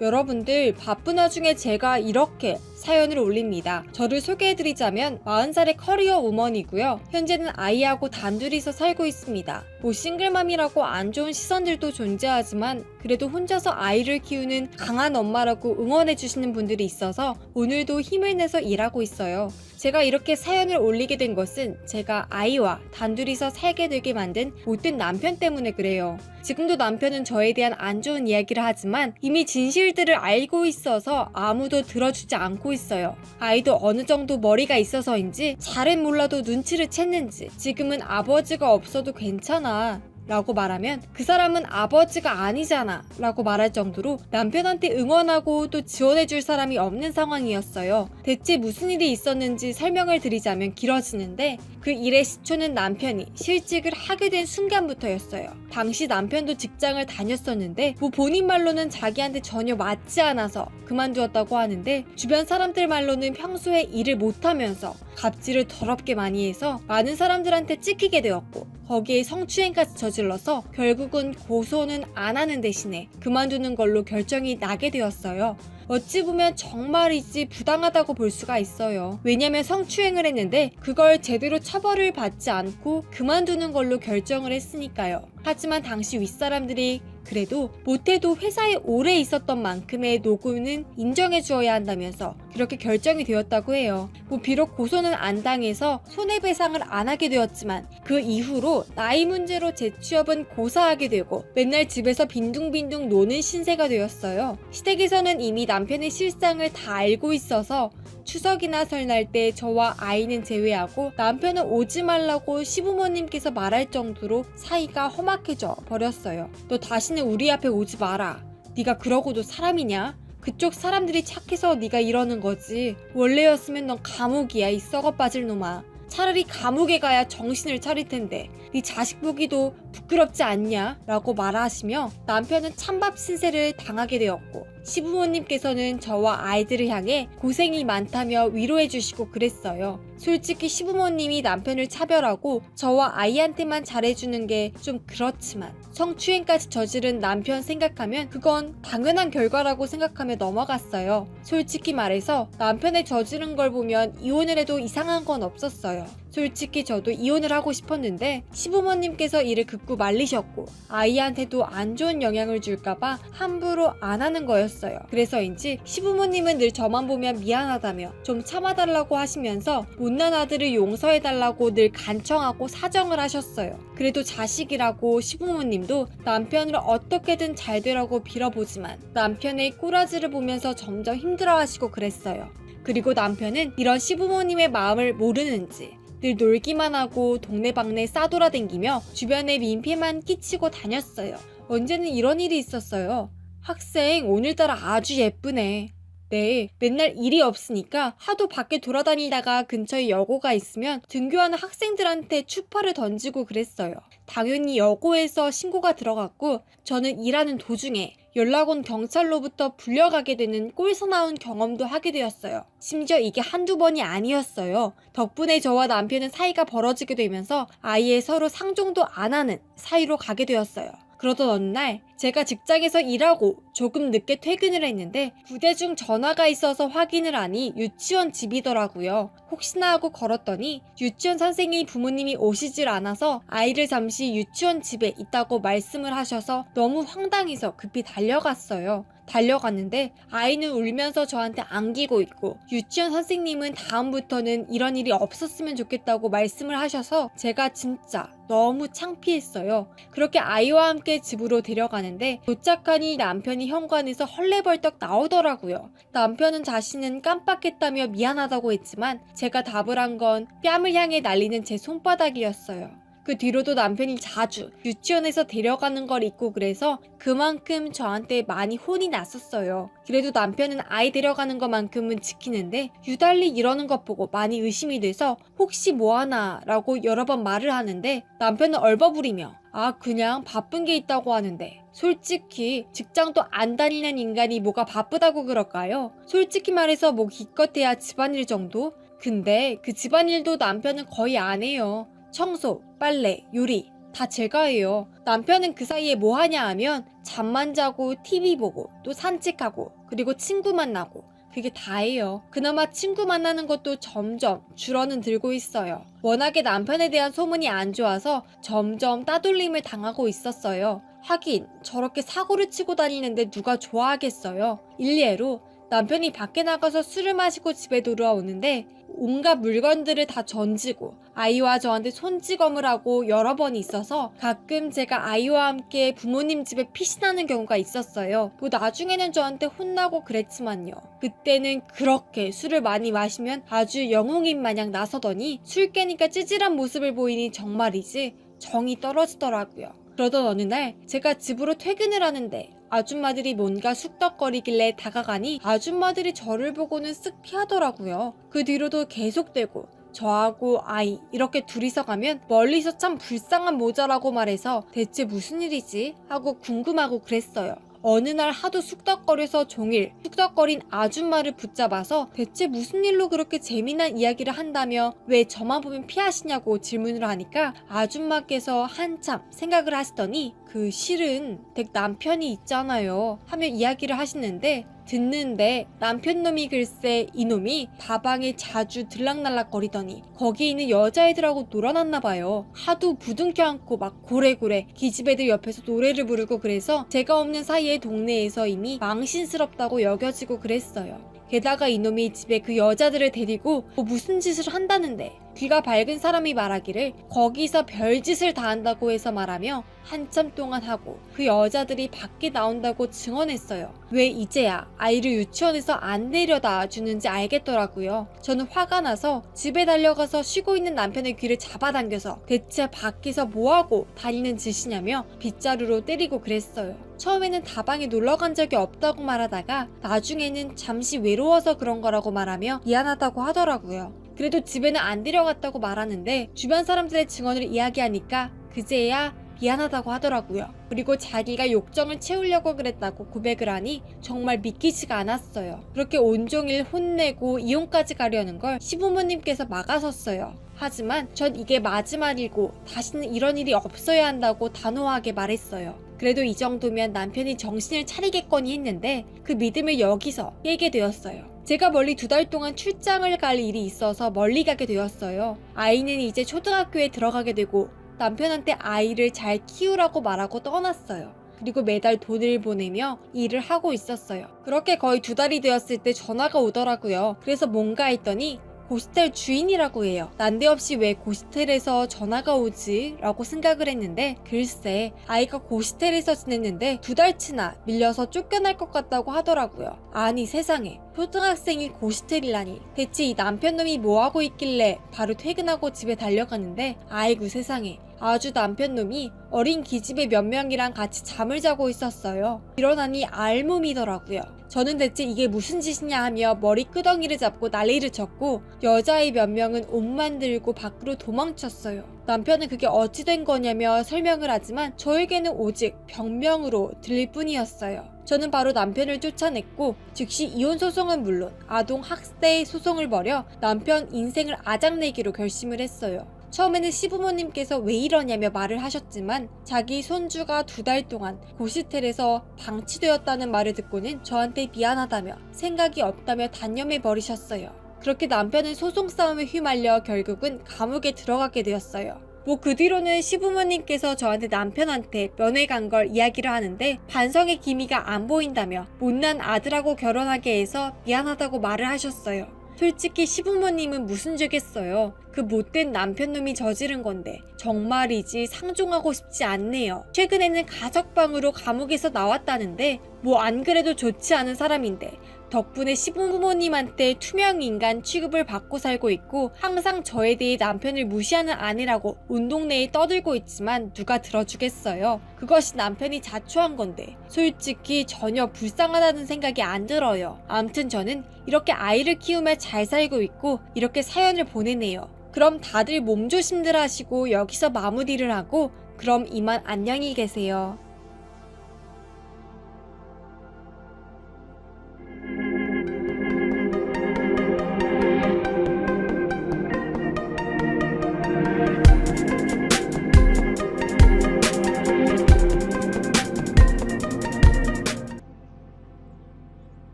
여러분들 바쁜 와중에 제가 이렇게 사연을 올립니다. 저를 소개해드리자면 40살의 커리어 우먼이고요. 현재는 아이하고 단둘이서 살고 있습니다. 싱글맘이라고 안 좋은 시선들도 존재하지만 그래도 혼자서 아이를 키우는 강한 엄마라고 응원해주시는 분들이 있어서 오늘도 힘을 내서 일하고 있어요. 제가 이렇게 사연을 올리게 된 것은 제가 아이와 단둘이서 살게 되게 만든 못된 남편 때문에 그래요. 지금도 남편은 저에 대한 안 좋은 이야기를 하지만 이미 진실들을 알고 있어서 아무도 들어주지 않고 있어요. 아이도 어느 정도 머리가 있어서인지 잘은 몰라도 눈치를 챘는지 지금은 아버지가 없어도 괜찮아 라고 말하면 그 사람은 아버지가 아니잖아 라고 말할 정도로 남편한테 응원하고 또 지원해줄 사람이 없는 상황이었어요. 대체 무슨 일이 있었는지 설명을 드리자면 길어지는데 그 일의 시초는 남편이 실직을 하게 된 순간부터였어요. 당시 남편도 직장을 다녔었는데 본인 말로는 자기한테 전혀 맞지 않아서 그만두었다고 하는데 주변 사람들 말로는 평소에 일을 못하면서 갑질을 더럽게 많이 해서 많은 사람들한테 찍히게 되었고 거기에 성추행까지 저질러서 결국은 고소는 안 하는 대신에 그만두는 걸로 결정이 나게 되었어요. 어찌 보면 정말이지 부당하다고 볼 수가 있어요. 왜냐면 성추행을 했는데 그걸 제대로 처벌을 받지 않고 그만두는 걸로 결정을 했으니까요. 하지만 당시 윗사람들이 그래도 못해도 회사에 오래 있었던 만큼의 노고는 인정해 주어야 한다면서 그렇게 결정이 되었다고 해요. 비록 고소는 안 당해서 손해배상을 안 하게 되었지만 그 이후로 나이 문제로 재취업은 고사하게 되고 맨날 집에서 빈둥빈둥 노는 신세가 되었어요. 시댁에서는 이미 남편의 실상을 다 알고 있어서 추석이나 설날 때 저와 아이는 제외하고 남편은 오지 말라고 시부모님께서 말할 정도로 사이가 험악해져 버렸어요. 너 다시는 우리 앞에 오지 마라. 네가 그러고도 사람이냐? 그쪽 사람들이 착해서 네가 이러는 거지. 원래였으면 넌 감옥이야, 이 썩어 빠질 놈아. 차라리 감옥에 가야 정신을 차릴 텐데 네 자식 보기도 부끄럽지 않냐? 라고 말하시며 남편은 찬밥 신세를 당하게 되었고 시부모님께서는 저와 아이들을 향해 고생이 많다며 위로해 주시고 그랬어요. 솔직히 시부모님이 남편을 차별하고 저와 아이한테만 잘해주는 게 좀 그렇지만 성추행까지 저지른 남편 생각하면 그건 당연한 결과라고 생각하며 넘어갔어요. 솔직히 말해서 남편의 저지른 걸 보면 이혼을 해도 이상한 건 없었어요. 솔직히 저도 이혼을 하고 싶었는데 시부모님께서 이를 극구 말리셨고 아이한테도 안 좋은 영향을 줄까봐 함부로 안 하는 거였어요. 그래서인지 시부모님은 늘 저만 보면 미안하다며 좀 참아달라고 하시면서 못난 아들을 용서해달라고 늘 간청하고 사정을 하셨어요. 그래도 자식이라고 시부모님도 남편을 어떻게든 잘 되라고 빌어보지만 남편의 꼬라지를 보면서 점점 힘들어하시고 그랬어요. 그리고 남편은 이런 시부모님의 마음을 모르는지 늘 놀기만 하고 동네방네 싸돌아댕기며 주변에 민폐만 끼치고 다녔어요. 언제는 이런 일이 있었어요. 학생 오늘따라 아주 예쁘네. 네, 맨날 일이 없으니까 하도 밖에 돌아다니다가 근처에 여고가 있으면 등교하는 학생들한테 추파를 던지고 그랬어요. 당연히 여고에서 신고가 들어갔고 저는 일하는 도중에 연락 온 경찰로부터 불려가게 되는 꼴사나운 경험도 하게 되었어요. 심지어 이게 한두 번이 아니었어요. 덕분에 저와 남편은 사이가 벌어지게 되면서 아예 서로 상종도 안 하는 사이로 가게 되었어요. 그러던 어느 날 제가 직장에서 일하고 조금 늦게 퇴근을 했는데 부대 중 전화가 있어서 확인을 하니 유치원 집이더라고요. 혹시나 하고 걸었더니 유치원 선생님 부모님이 오시질 않아서 아이를 잠시 유치원 집에 있다고 말씀을 하셔서 너무 황당해서 급히 달려갔어요. 달려갔는데 아이는 울면서 저한테 안기고 있고 유치원 선생님은 다음부터는 이런 일이 없었으면 좋겠다고 말씀을 하셔서 제가 진짜 너무 창피했어요. 그렇게 아이와 함께 집으로 데려가는데 도착하니 남편이 현관에서 헐레벌떡 나오더라고요. 남편은 자신은 깜빡했다며 미안하다고 했지만 제가 답을 한 건 뺨을 향해 날리는 제 손바닥이었어요. 그 뒤로도 남편이 자주 유치원에서 데려가는 걸 잊고 그래서 그만큼 저한테 많이 혼이 났었어요. 그래도 남편은 아이 데려가는 것만큼은 지키는데 유달리 이러는 것 보고 많이 의심이 돼서 혹시 뭐하나 라고 여러 번 말을 하는데 남편은 얼버무리며 그냥 바쁜 게 있다고 하는데 솔직히 직장도 안 다니는 인간이 뭐가 바쁘다고 그럴까요? 솔직히 말해서 뭐 기껏해야 집안일 정도? 근데 그 집안일도 남편은 거의 안 해요. 청소, 빨래, 요리 다 제가 해요. 남편은 그 사이에 뭐 하냐 하면 잠만 자고 TV 보고 또 산책하고 그리고 친구 만나고 그게 다예요. 그나마 친구 만나는 것도 점점 줄어는 들고 있어요. 워낙에 남편에 대한 소문이 안 좋아서 점점 따돌림을 당하고 있었어요. 하긴 저렇게 사고를 치고 다니는데 누가 좋아하겠어요. 일례로 남편이 밖에 나가서 술을 마시고 집에 돌아오는데 온갖 물건들을 다 던지고 아이와 저한테 손찌검을 하고 여러 번 있어서 가끔 제가 아이와 함께 부모님 집에 피신하는 경우가 있었어요. 뭐 나중에는 저한테 혼나고 그랬지만요. 그때는 그렇게 술을 많이 마시면 아주 영웅인 마냥 나서더니 술 깨니까 찌질한 모습을 보이니 정말이지 정이 떨어지더라고요. 그러던 어느 날 제가 집으로 퇴근을 하는데 아줌마들이 뭔가 쑥덕거리길래 다가가니 아줌마들이 저를 보고는 쓱 피하더라고요. 그 뒤로도 계속되고 저하고 아이 이렇게 둘이서 가면 멀리서 참 불쌍한 모자라고 말해서 대체 무슨 일이지? 하고 궁금하고 그랬어요. 어느 날 하도 쑥덕거려서 종일 쑥덕거린 아줌마를 붙잡아서 대체 무슨 일로 그렇게 재미난 이야기를 한다며 왜 저만 보면 피하시냐고 질문을 하니까 아줌마께서 한참 생각을 하시더니 그 실은 댁 남편이 있잖아요 하며 이야기를 하시는데 듣는데 남편놈이 글쎄 이놈이 다방에 자주 들락날락거리더니 거기 있는 여자애들하고 놀아났나봐요. 하도 부둥켜 안고 막 고래고래 기집애들 옆에서 노래를 부르고 그래서 제가 없는 사이에 동네에서 이미 망신스럽다고 여겨지고 그랬어요. 게다가 이놈이 집에 그 여자들을 데리고 뭐 무슨 짓을 한다는데 귀가 밝은 사람이 말하기를 거기서 별짓을 다 한다고 해서 말하며 한참 동안 하고 그 여자들이 밖에 나온다고 증언했어요. 왜 이제야 아이를 유치원에서 안 데려다 주는지 알겠더라고요. 저는 화가 나서 집에 달려가서 쉬고 있는 남편의 귀를 잡아당겨서 대체 밖에서 뭐하고 다니는 짓이냐며 빗자루로 때리고 그랬어요. 처음에는 다방에 놀러간 적이 없다고 말하다가 나중에는 잠시 외로워서 그런 거라고 말하며 미안하다고 하더라고요. 그래도 집에는 안 데려갔다고 말하는데 주변 사람들의 증언을 이야기하니까 그제야 미안하다고 하더라고요. 그리고 자기가 욕정을 채우려고 그랬다고 고백을 하니 정말 믿기지가 않았어요. 그렇게 온종일 혼내고 이혼까지 가려는 걸 시부모님께서 막아섰어요. 하지만 전 이게 마지막이고 다시는 이런 일이 없어야 한다고 단호하게 말했어요. 그래도 이 정도면 남편이 정신을 차리겠거니 했는데 그 믿음을 여기서 깨게 되었어요. 제가 멀리 2달 동안 출장을 갈 일이 있어서 멀리 가게 되었어요. 아이는 이제 초등학교에 들어가게 되고 남편한테 아이를 잘 키우라고 말하고 떠났어요. 그리고 매달 돈을 보내며 일을 하고 있었어요. 그렇게 거의 2달이 되었을 때 전화가 오더라고요. 그래서 뭔가 했더니 고시텔 주인이라고 해요. 난데없이 왜 고시텔에서 전화가 오지? 라고 생각을 했는데 글쎄 아이가 고시텔에서 지냈는데 2달치나 밀려서 쫓겨날 것 같다고 하더라고요. 아니 세상에 초등학생이 고시텔이라니. 대체 이 남편놈이 뭐하고 있길래 바로 퇴근하고 집에 달려가는데 아이고 세상에 아주 남편놈이 어린 기집애 몇 명이랑 같이 잠을 자고 있었어요. 일어나니 알몸이더라고요. 저는 대체 이게 무슨 짓이냐 하며 머리 끄덩이를 잡고 난리를 쳤고 여자아이 몇 명은 옷만 들고 밖으로 도망쳤어요. 남편은 그게 어찌 된 거냐며 설명을 하지만 저에게는 오직 병명으로 들릴 뿐이었어요. 저는 바로 남편을 쫓아냈고 즉시 이혼 소송은 물론 아동 학대 소송을 벌여 남편 인생을 아작내기로 결심을 했어요. 처음에는 시부모님께서 왜 이러냐며 말을 하셨지만 자기 손주가 2달 동안 고시텔에서 방치되었다는 말을 듣고는 저한테 미안하다며 생각이 없다며 단념해 버리셨어요. 그렇게 남편은 소송 싸움에 휘말려 결국은 감옥에 들어가게 되었어요. 그 뒤로는 시부모님께서 저한테 남편한테 면회 간 걸 이야기를 하는데 반성의 기미가 안 보인다며 못난 아들하고 결혼하게 해서 미안하다고 말을 하셨어요. 솔직히 시부모님은 무슨 죄겠어요. 그 못된 남편놈이 저지른 건데 정말이지 상종하고 싶지 않네요. 최근에는 가석방으로 감옥에서 나왔다는데 뭐 안 그래도 좋지 않은 사람인데 덕분에 시부모님한테 투명인간 취급을 받고 살고 있고 항상 저에 대해 남편을 무시하는 아내라고 온 동네에 떠들고 있지만 누가 들어주겠어요. 그것이 남편이 자초한 건데 솔직히 전혀 불쌍하다는 생각이 안 들어요. 암튼 저는 이렇게 아이를 키우며 잘 살고 있고 이렇게 사연을 보내네요. 그럼 다들 몸조심들 하시고 여기서 마무리를 하고 그럼 이만 안녕히 계세요.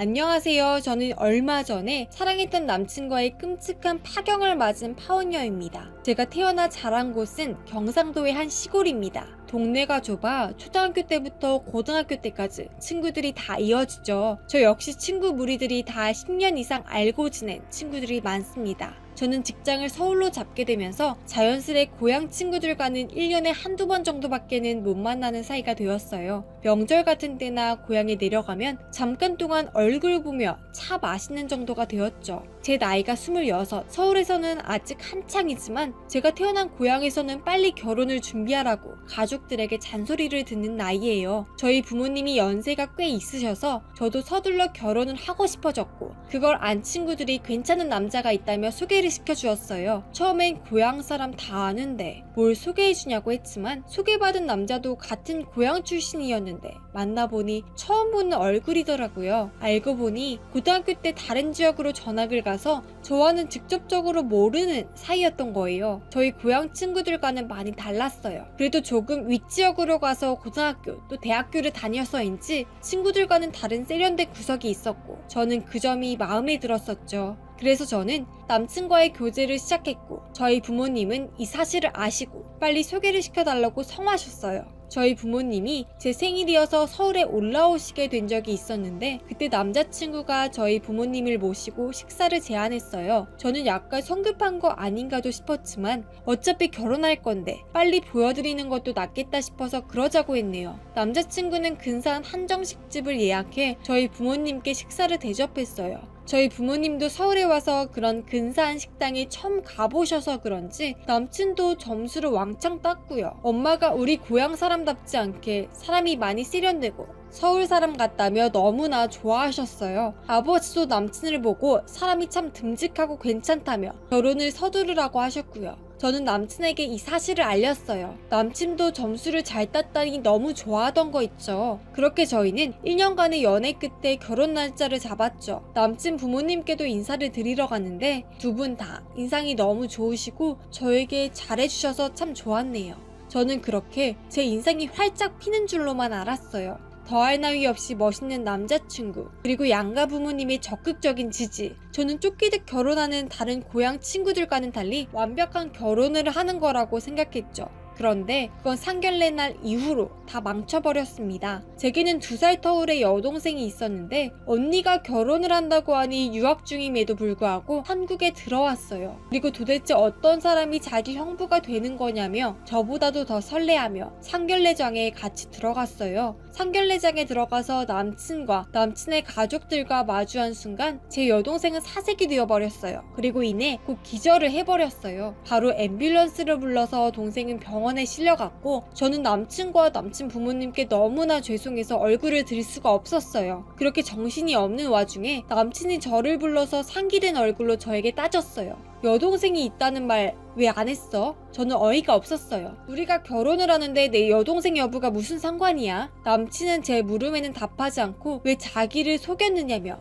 안녕하세요. 저는 얼마 전에 사랑했던 남친과의 끔찍한 파경을 맞은 파혼녀입니다. 제가 태어나 자란 곳은 경상도의 한 시골입니다. 동네가 좁아 초등학교 때부터 고등학교 때까지 친구들이 다 이어지죠. 저 역시 친구 무리들이 다 10년 이상 알고 지낸 친구들이 많습니다. 저는 직장을 서울로 잡게 되면서 자연스레 고향 친구들과는 1년에 한두 번 정도밖에는 못 만나는 사이가 되었어요. 명절 같은 때나 고향에 내려가면 잠깐 동안 얼굴 보며 차 마시는 정도가 되었죠. 제 나이가 26, 서울에서는 아직 한창이지만 제가 태어난 고향에서는 빨리 결혼을 준비하라고 가족들에게 잔소리를 듣는 나이예요. 저희 부모님이 연세가 꽤 있으셔서 저도 서둘러 결혼을 하고 싶어졌고 그걸 안 친구들이 괜찮은 남자가 있다며 소개를 시켜주었어요. 처음엔 고향 사람 다 아는데 뭘 소개해주냐고 했지만 소개받은 남자도 같은 고향 출신이었는데 만나보니 처음 보는 얼굴이더라고요. 알고 보니 고등학교 때 다른 지역으로 전학을 가서 저와는 직접적으로 모르는 사이였던 거예요. 저희 고향 친구들과는 많이 달랐어요. 그래도 조금 윗지역으로 가서 고등학교 또 대학교를 다녀서인지 친구들과는 다른 세련된 구석이 있었고 저는 그 점이 마음에 들었었죠. 그래서 저는 남친과의 교제를 시작했고 저희 부모님은 이 사실을 아시고 빨리 소개를 시켜달라고 성하셨어요. 저희 부모님이 제 생일이어서 서울에 올라오시게 된 적이 있었는데 그때 남자친구가 저희 부모님을 모시고 식사를 제안했어요. 저는 약간 성급한 거 아닌가도 싶었지만 어차피 결혼할 건데 빨리 보여드리는 것도 낫겠다 싶어서 그러자고 했네요. 남자친구는 근사한 한정식집을 예약해 저희 부모님께 식사를 대접했어요. 저희 부모님도 서울에 와서 그런 근사한 식당에 처음 가보셔서 그런지 남친도 점수를 왕창 땄고요. 엄마가 우리 고향 사람답지 않게 사람이 많이 세련되고 서울 사람 같다며 너무나 좋아하셨어요. 아버지도 남친을 보고 사람이 참 듬직하고 괜찮다며 결혼을 서두르라고 하셨고요. 저는 남친에게 이 사실을 알렸어요. 남친도 점수를 잘 땄다니 너무 좋아하던 거 있죠. 그렇게 저희는 1년간의 연애 끝에 결혼 날짜를 잡았죠. 남친 부모님께도 인사를 드리러 갔는데 두 분 다 인상이 너무 좋으시고 저에게 잘해주셔서 참 좋았네요. 저는 그렇게 제 인상이 활짝 피는 줄로만 알았어요. 더할 나위 없이 멋있는 남자친구, 그리고 양가 부모님의 적극적인 지지. 저는 쫓기듯 결혼하는 다른 고향 친구들과는 달리 완벽한 결혼을 하는 거라고 생각했죠. 그런데 그건 상견례 날 이후로 다 망쳐버렸습니다. 제게는 2살 터울의 여동생이 있었는데 언니가 결혼을 한다고 하니 유학 중임에도 불구하고 한국에 들어왔어요. 그리고 도대체 어떤 사람이 자기 형부가 되는 거냐며 저보다도 더 설레하며 상견례장에 같이 들어갔어요. 상견례장에 들어가서 남친과 남친의 가족들과 마주한 순간 제 여동생은 사색이 되어버렸어요. 그리고 이내 곧 기절을 해버렸어요. 바로 앰뷸런스를 불러서 동생은 병원에 실려갔고 저는 남친과 남친 부모님께 너무나 죄송해서 얼굴을 들 수가 없었어요. 그렇게 정신이 없는 와중에 남친이 저를 불러서 상기된 얼굴로 저에게 따졌어요. 여동생이 있다는 말 왜 안 했어? 저는 어이가 없었어요. 우리가 결혼을 하는데 내 여동생 여부가 무슨 상관이야? 남친은 제 물음에는 답하지 않고 왜 자기를 속였느냐며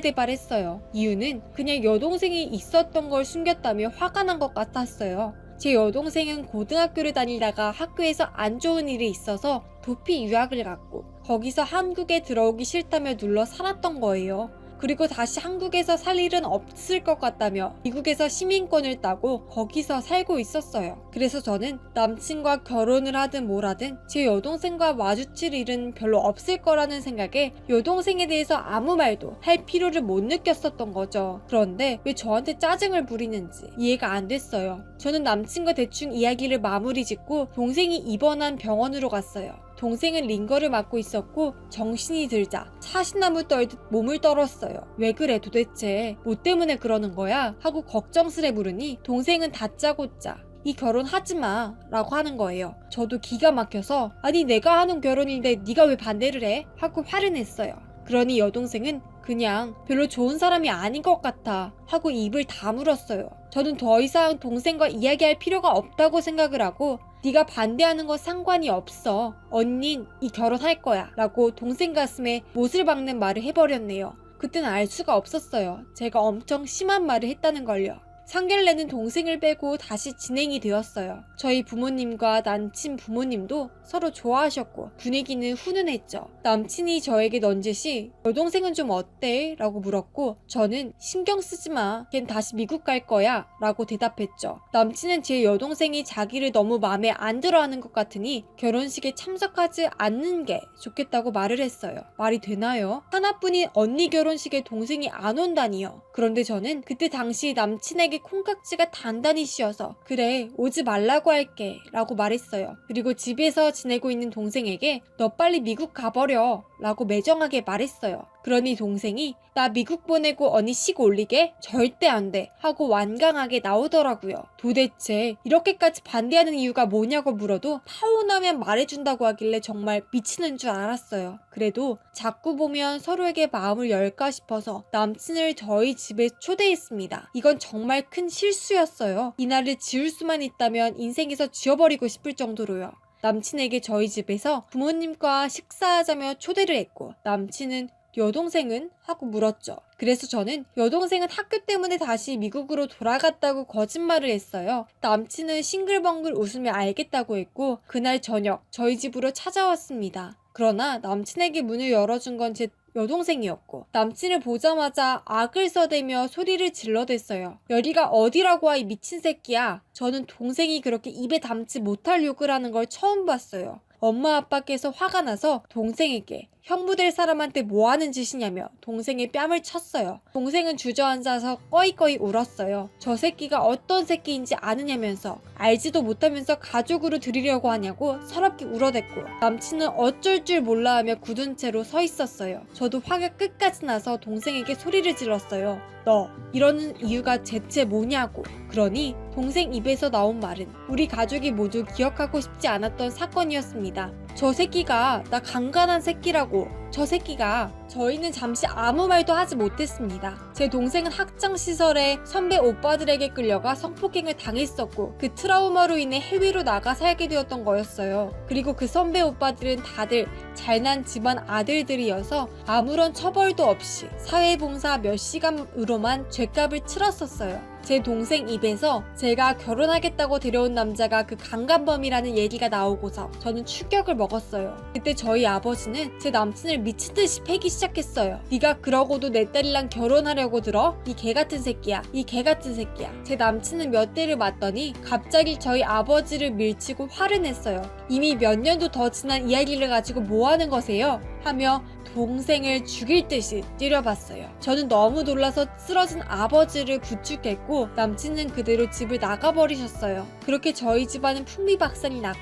노발대발했어요. 이유는 그냥 여동생이 있었던 걸 숨겼다며 화가 난 것 같았어요. 제 여동생은 고등학교를 다니다가 학교에서 안 좋은 일이 있어서 도피 유학을 갔고 거기서 한국에 들어오기 싫다며 눌러 살았던 거예요. 그리고 다시 한국에서 살 일은 없을 것 같다며 미국에서 시민권을 따고 거기서 살고 있었어요. 그래서 저는 남친과 결혼을 하든 뭘 하든 제 여동생과 마주칠 일은 별로 없을 거라는 생각에 여동생에 대해서 아무 말도 할 필요를 못 느꼈었던 거죠. 그런데 왜 저한테 짜증을 부리는지 이해가 안 됐어요. 저는 남친과 대충 이야기를 마무리 짓고 동생이 입원한 병원으로 갔어요. 동생은 링거를 맞고 있었고 정신이 들자 사시나무 떨듯 몸을 떨었어요. 왜 그래 도대체? 뭐 때문에 그러는 거야? 하고 걱정스레 물으니 동생은 다짜고짜 이 결혼 하지마 라고 하는 거예요. 저도 기가 막혀서 아니 내가 하는 결혼인데 네가 왜 반대를 해? 하고 화를 냈어요. 그러니 여동생은 그냥 별로 좋은 사람이 아닌 것 같아 하고 입을 다물었어요. 저는 더 이상 동생과 이야기할 필요가 없다고 생각을 하고 네가 반대하는 거 상관이 없어. 언닌 이 결혼할 거야 라고 동생 가슴에 못을 박는 말을 해버렸네요. 그땐 알 수가 없었어요. 제가 엄청 심한 말을 했다는 걸요. 상견례는 동생을 빼고 다시 진행이 되었어요. 저희 부모님과 남친 부모님도 서로 좋아하셨고 분위기는 훈훈했죠. 남친이 저에게 넌지시 여동생은 좀 어때? 라고 물었고 저는 신경 쓰지 마. 걘 다시 미국 갈 거야. 라고 대답했죠. 남친은 제 여동생이 자기를 너무 마음에 안 들어하는 것 같으니 결혼식에 참석하지 않는 게 좋겠다고 말을 했어요. 말이 되나요? 하나뿐인 언니 결혼식에 동생이 안 온다니요. 그런데 저는 그때 당시 남친에게 콩깍지가 단단히 씌어서 그래 오지 말라고 할게 라고 말했어요. 그리고 집에서 지내고 있는 동생에게 너 빨리 미국 가버려 라고 매정하게 말했어요. 그러니 동생이 나 미국 보내고 언니 식 올리게? 절대 안 돼 하고 완강하게 나오더라고요. 도대체 이렇게까지 반대하는 이유가 뭐냐고 물어도 타오나면 말해준다고 하길래 정말 미치는 줄 알았어요. 그래도 자꾸 보면 서로에게 마음을 열까 싶어서 남친을 저희 집에 초대했습니다. 이건 정말 큰 실수였어요. 이날을 지울 수만 있다면 인생에서 지워버리고 싶을 정도로요. 남친에게 저희 집에서 부모님과 식사하자며 초대를 했고 남친은 여동생은? 하고 물었죠. 그래서 저는 여동생은 학교 때문에 다시 미국으로 돌아갔다고 거짓말을 했어요. 남친은 싱글벙글 웃으며 알겠다고 했고 그날 저녁 저희 집으로 찾아왔습니다. 그러나 남친에게 문을 열어준 건 제 여동생이었고 남친을 보자마자 악을 써대며 소리를 질러댔어요. 여기가 어디라고 이 미친 새끼야. 저는 동생이 그렇게 입에 담지 못할 욕을 하는 걸 처음 봤어요. 엄마 아빠께서 화가 나서 동생에게 형부 될 사람한테 뭐하는 짓이냐며 동생의 뺨을 쳤어요. 동생은 주저앉아서 꺼이꺼이 울었어요. 저 새끼가 어떤 새끼인지 아느냐면서 알지도 못하면서 가족으로 들이려고 하냐고 서럽게 울어댔고 남친은 어쩔 줄 몰라 하며 굳은 채로 서 있었어요. 저도 화가 끝까지 나서 동생에게 소리를 질렀어요. 너 이러는 이유가 대체 뭐냐고. 그러니 동생 입에서 나온 말은 우리 가족이 모두 기억하고 싶지 않았던 사건이었습니다. 저 새끼가 나 강간한 새끼라고. 저 새끼가. 저희는 잠시 아무 말도 하지 못했습니다. 제 동생은 학창시절에 선배 오빠들에게 끌려가 성폭행을 당했었고 그 트라우마로 인해 해외로 나가 살게 되었던 거였어요. 그리고 그 선배 오빠들은 다들 잘난 집안 아들들이어서 아무런 처벌도 없이 사회봉사 몇 시간으로만 죗값을 치렀었어요. 제 동생 입에서 제가 결혼하겠다고 데려온 남자가 그 강간범이라는 얘기가 나오고서 저는 충격을 먹었어요. 그때 저희 아버지는 제 남친을 미친듯이 패기 시작했어요. 네가 그러고도 내 딸이랑 결혼하려고 들어? 이 개같은 새끼야. 이 개같은 새끼야. 제 남친은 몇 대를 맞더니 갑자기 저희 아버지를 밀치고 화를 냈어요. 이미 몇 년도 더 지난 이야기를 가지고 뭐하는 거세요? 하며 동생을 죽일 듯이 때려봤어요. 저는 너무 놀라서 쓰러진 아버지를 부축했고 남친은 그대로 집을 나가버리셨어요. 그렇게 저희 집안은 풍비박산이 났고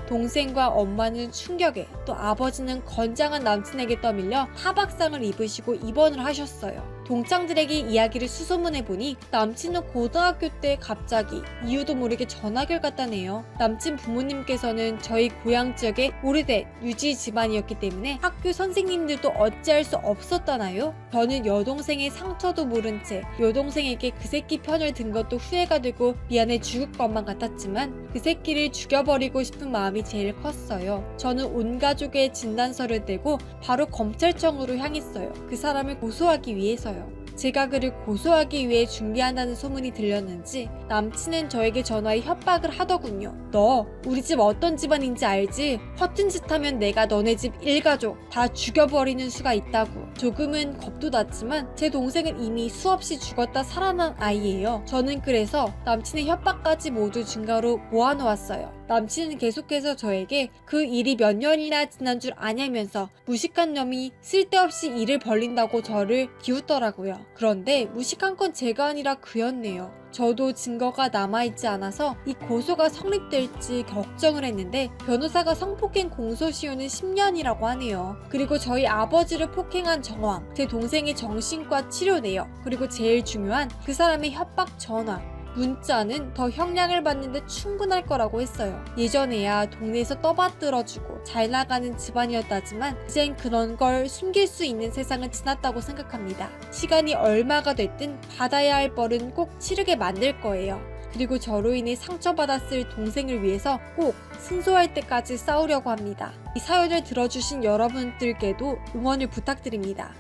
동생과 엄마는 충격에 또 아버지는 건장한 남친에게 떠밀려 타박상을 입으시고 입원을 하셨어요. 동창들에게 이야기를 수소문해보니 남친은 고등학교 때 갑자기 이유도 모르게 전학을 갔다네요. 남친 부모님께서는 저희 고향 지역의 오래된 유지 집안이었기 때문에 학교 선생님들도 어찌할 수 없었다나요? 저는 여동생의 상처도 모른 채 여동생에게 그 새끼 편을 든 것도 후회가 되고 미안해 죽을 것만 같았지만 그 새끼를 죽여버리고 싶은 마음이 제일 컸어요. 저는 온 가족의 진단서를 떼고 바로 검찰청으로 향했어요. 그 사람을 고소하기 위해서요. 제가 그를 고소하기 위해 준비한다는 소문이 들렸는지 남친은 저에게 전화해 협박을 하더군요. 너 우리 집 어떤 집안인지 알지? 허튼 짓 하면 내가 너네 집 일가족 다 죽여버리는 수가 있다고. 조금은 겁도 났지만 제 동생은 이미 수없이 죽었다 살아난 아이예요. 저는 그래서 남친의 협박까지 모두 증거로 모아놓았어요. 남친은 계속해서 저에게 그 일이 몇 년이나 지난 줄 아냐면서 무식한 놈이 쓸데없이 일을 벌린다고 저를 비웃더라고요. 그런데 무식한 건 제가 아니라 그였네요. 저도 증거가 남아있지 않아서 이 고소가 성립될지 걱정을 했는데 변호사가 성폭행 공소시효는 10년이라고 하네요. 그리고 저희 아버지를 폭행한 정황, 제 동생의 정신과 치료 내역, 그리고 제일 중요한 그 사람의 협박 전화, 문자는 더 형량을 받는데 충분할 거라고 했어요. 예전에야 동네에서 떠받들어주고 잘 나가는 집안이었다지만 이젠 그런 걸 숨길 수 있는 세상은 지났다고 생각합니다. 시간이 얼마가 됐든 받아야 할 벌은 꼭 치르게 만들 거예요. 그리고 저로 인해 상처받았을 동생을 위해서 꼭 승소할 때까지 싸우려고 합니다. 이 사연을 들어주신 여러분들께도 응원을 부탁드립니다.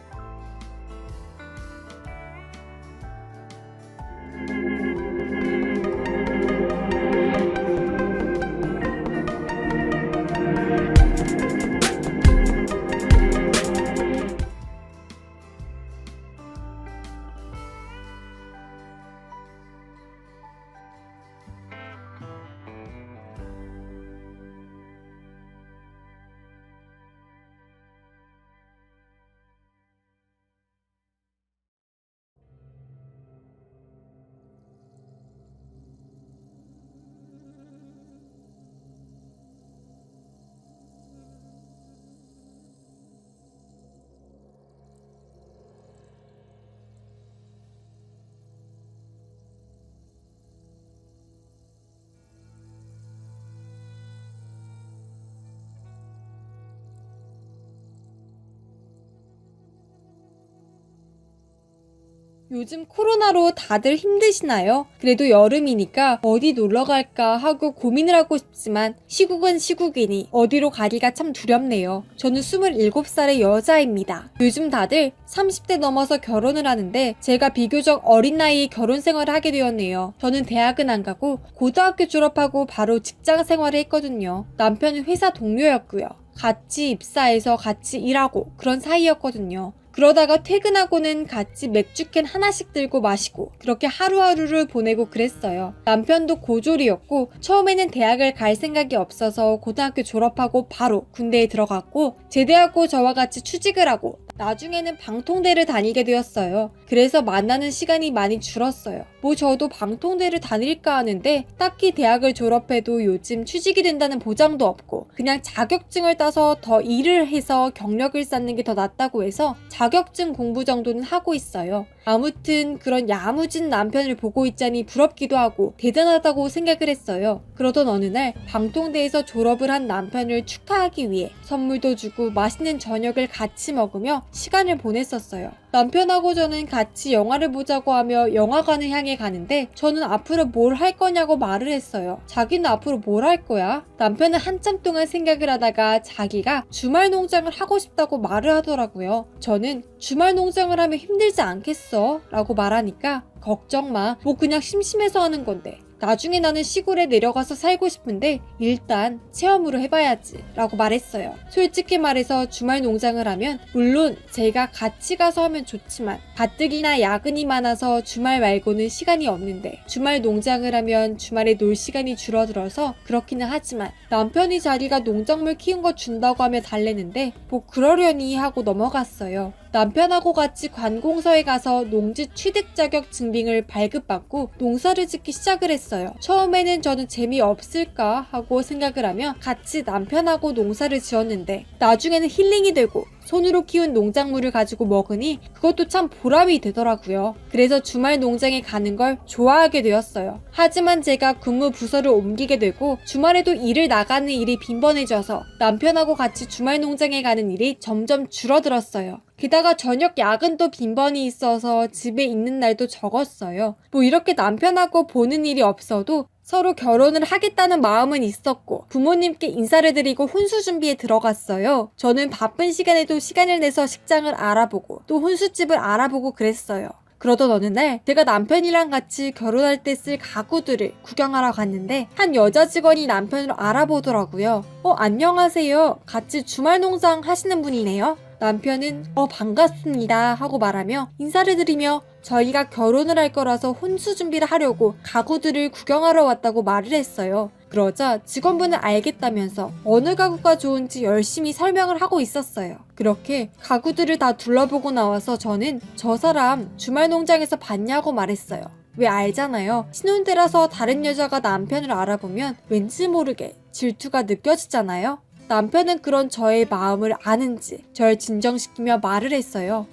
요즘 코로나로 다들 힘드시나요? 그래도 여름이니까 어디 놀러 갈까 하고 고민을 하고 싶지만 시국은 시국이니 어디로 가기가 참 두렵네요. 저는 27살의 여자입니다. 요즘 다들 30대 넘어서 결혼을 하는데 제가 비교적 어린 나이에 결혼 생활을 하게 되었네요. 저는 대학은 안 가고 고등학교 졸업하고 바로 직장 생활을 했거든요. 남편은 회사 동료였고요. 같이 입사해서 같이 일하고 그런 사이였거든요. 그러다가 퇴근하고는 같이 맥주캔 하나씩 들고 마시고 그렇게 하루하루를 보내고 그랬어요. 남편도 고졸이었고 처음에는 대학을 갈 생각이 없어서 고등학교 졸업하고 바로 군대에 들어갔고 제대하고 저와 같이 취직을 하고 나중에는 방통대를 다니게 되었어요. 그래서 만나는 시간이 많이 줄었어요. 저도 방통대를 다닐까 하는데 딱히 대학을 졸업해도 요즘 취직이 된다는 보장도 없고 그냥 자격증을 따서 더 일을 해서 경력을 쌓는 게 더 낫다고 해서 자격증 공부 정도는 하고 있어요. 아무튼 그런 야무진 남편을 보고 있자니 부럽기도 하고 대단하다고 생각을 했어요. 그러던 어느 날 방통대에서 졸업을 한 남편을 축하하기 위해 선물도 주고 맛있는 저녁을 같이 먹으며 시간을 보냈었어요. 남편하고 저는 같이 영화를 보자고 하며 영화관을 향해 가는데 저는 앞으로 뭘 할 거냐고 말을 했어요. 자기는 앞으로 뭘 할 거야? 남편은 한참 동안 생각을 하다가 자기가 주말 농장을 하고 싶다고 말을 하더라고요. 저는 주말 농장을 하면 힘들지 않겠어? 라고 말하니까 걱정 마. 그냥 심심해서 하는 건데. 나중에 나는 시골에 내려가서 살고 싶은데 일단 체험으로 해봐야지 라고 말했어요. 솔직히 말해서 주말 농장을 하면 물론 제가 같이 가서 하면 좋지만 가뜩이나 야근이 많아서 주말 말고는 시간이 없는데 주말 농장을 하면 주말에 놀 시간이 줄어들어서 그렇기는 하지만 남편이 자기가 농작물 키운 거 준다고 하며 달래는데 그러려니 하고 넘어갔어요. 남편하고 같이 관공서에 가서 농지 취득 자격 증빙을 발급받고 농사를 짓기 시작을 했어요. 처음에는 저는 재미없을까 하고 생각을 하며 같이 남편하고 농사를 지었는데 나중에는 힐링이 되고 손으로 키운 농작물을 가지고 먹으니 그것도 참 보람이 되더라고요. 그래서 주말 농장에 가는 걸 좋아하게 되었어요. 하지만 제가 근무 부서를 옮기게 되고 주말에도 일을 나가는 일이 빈번해져서 남편하고 같이 주말 농장에 가는 일이 점점 줄어들었어요. 게다가 저녁 야근도 빈번히 있어서 집에 있는 날도 적었어요. 이렇게 남편하고 보는 일이 없어도 서로 결혼을 하겠다는 마음은 있었고 부모님께 인사를 드리고 혼수 준비에 들어갔어요. 저는 바쁜 시간에도 시간을 내서 식장을 알아보고 또 혼수집을 알아보고 그랬어요. 그러던 어느 날 제가 남편이랑 같이 결혼할 때 쓸 가구들을 구경하러 갔는데 한 여자 직원이 남편을 알아보더라고요. 안녕하세요. 같이 주말 농장 하시는 분이네요. 남편은 반갑습니다 하고 말하며 인사를 드리며 저희가 결혼을 할 거라서 혼수 준비를 하려고 가구들을 구경하러 왔다고 말을 했어요. 그러자 직원분은 알겠다면서 어느 가구가 좋은지 열심히 설명을 하고 있었어요. 그렇게 가구들을 다 둘러보고 나와서 저는 저 사람 주말 농장에서 봤냐고 말했어요. 왜 알잖아요. 신혼때라서 다른 여자가 남편을 알아보면 왠지 모르게 질투가 느껴지잖아요. 남편은 그런 저의 마음을 아는지 절 진정시키며 말을 했어요.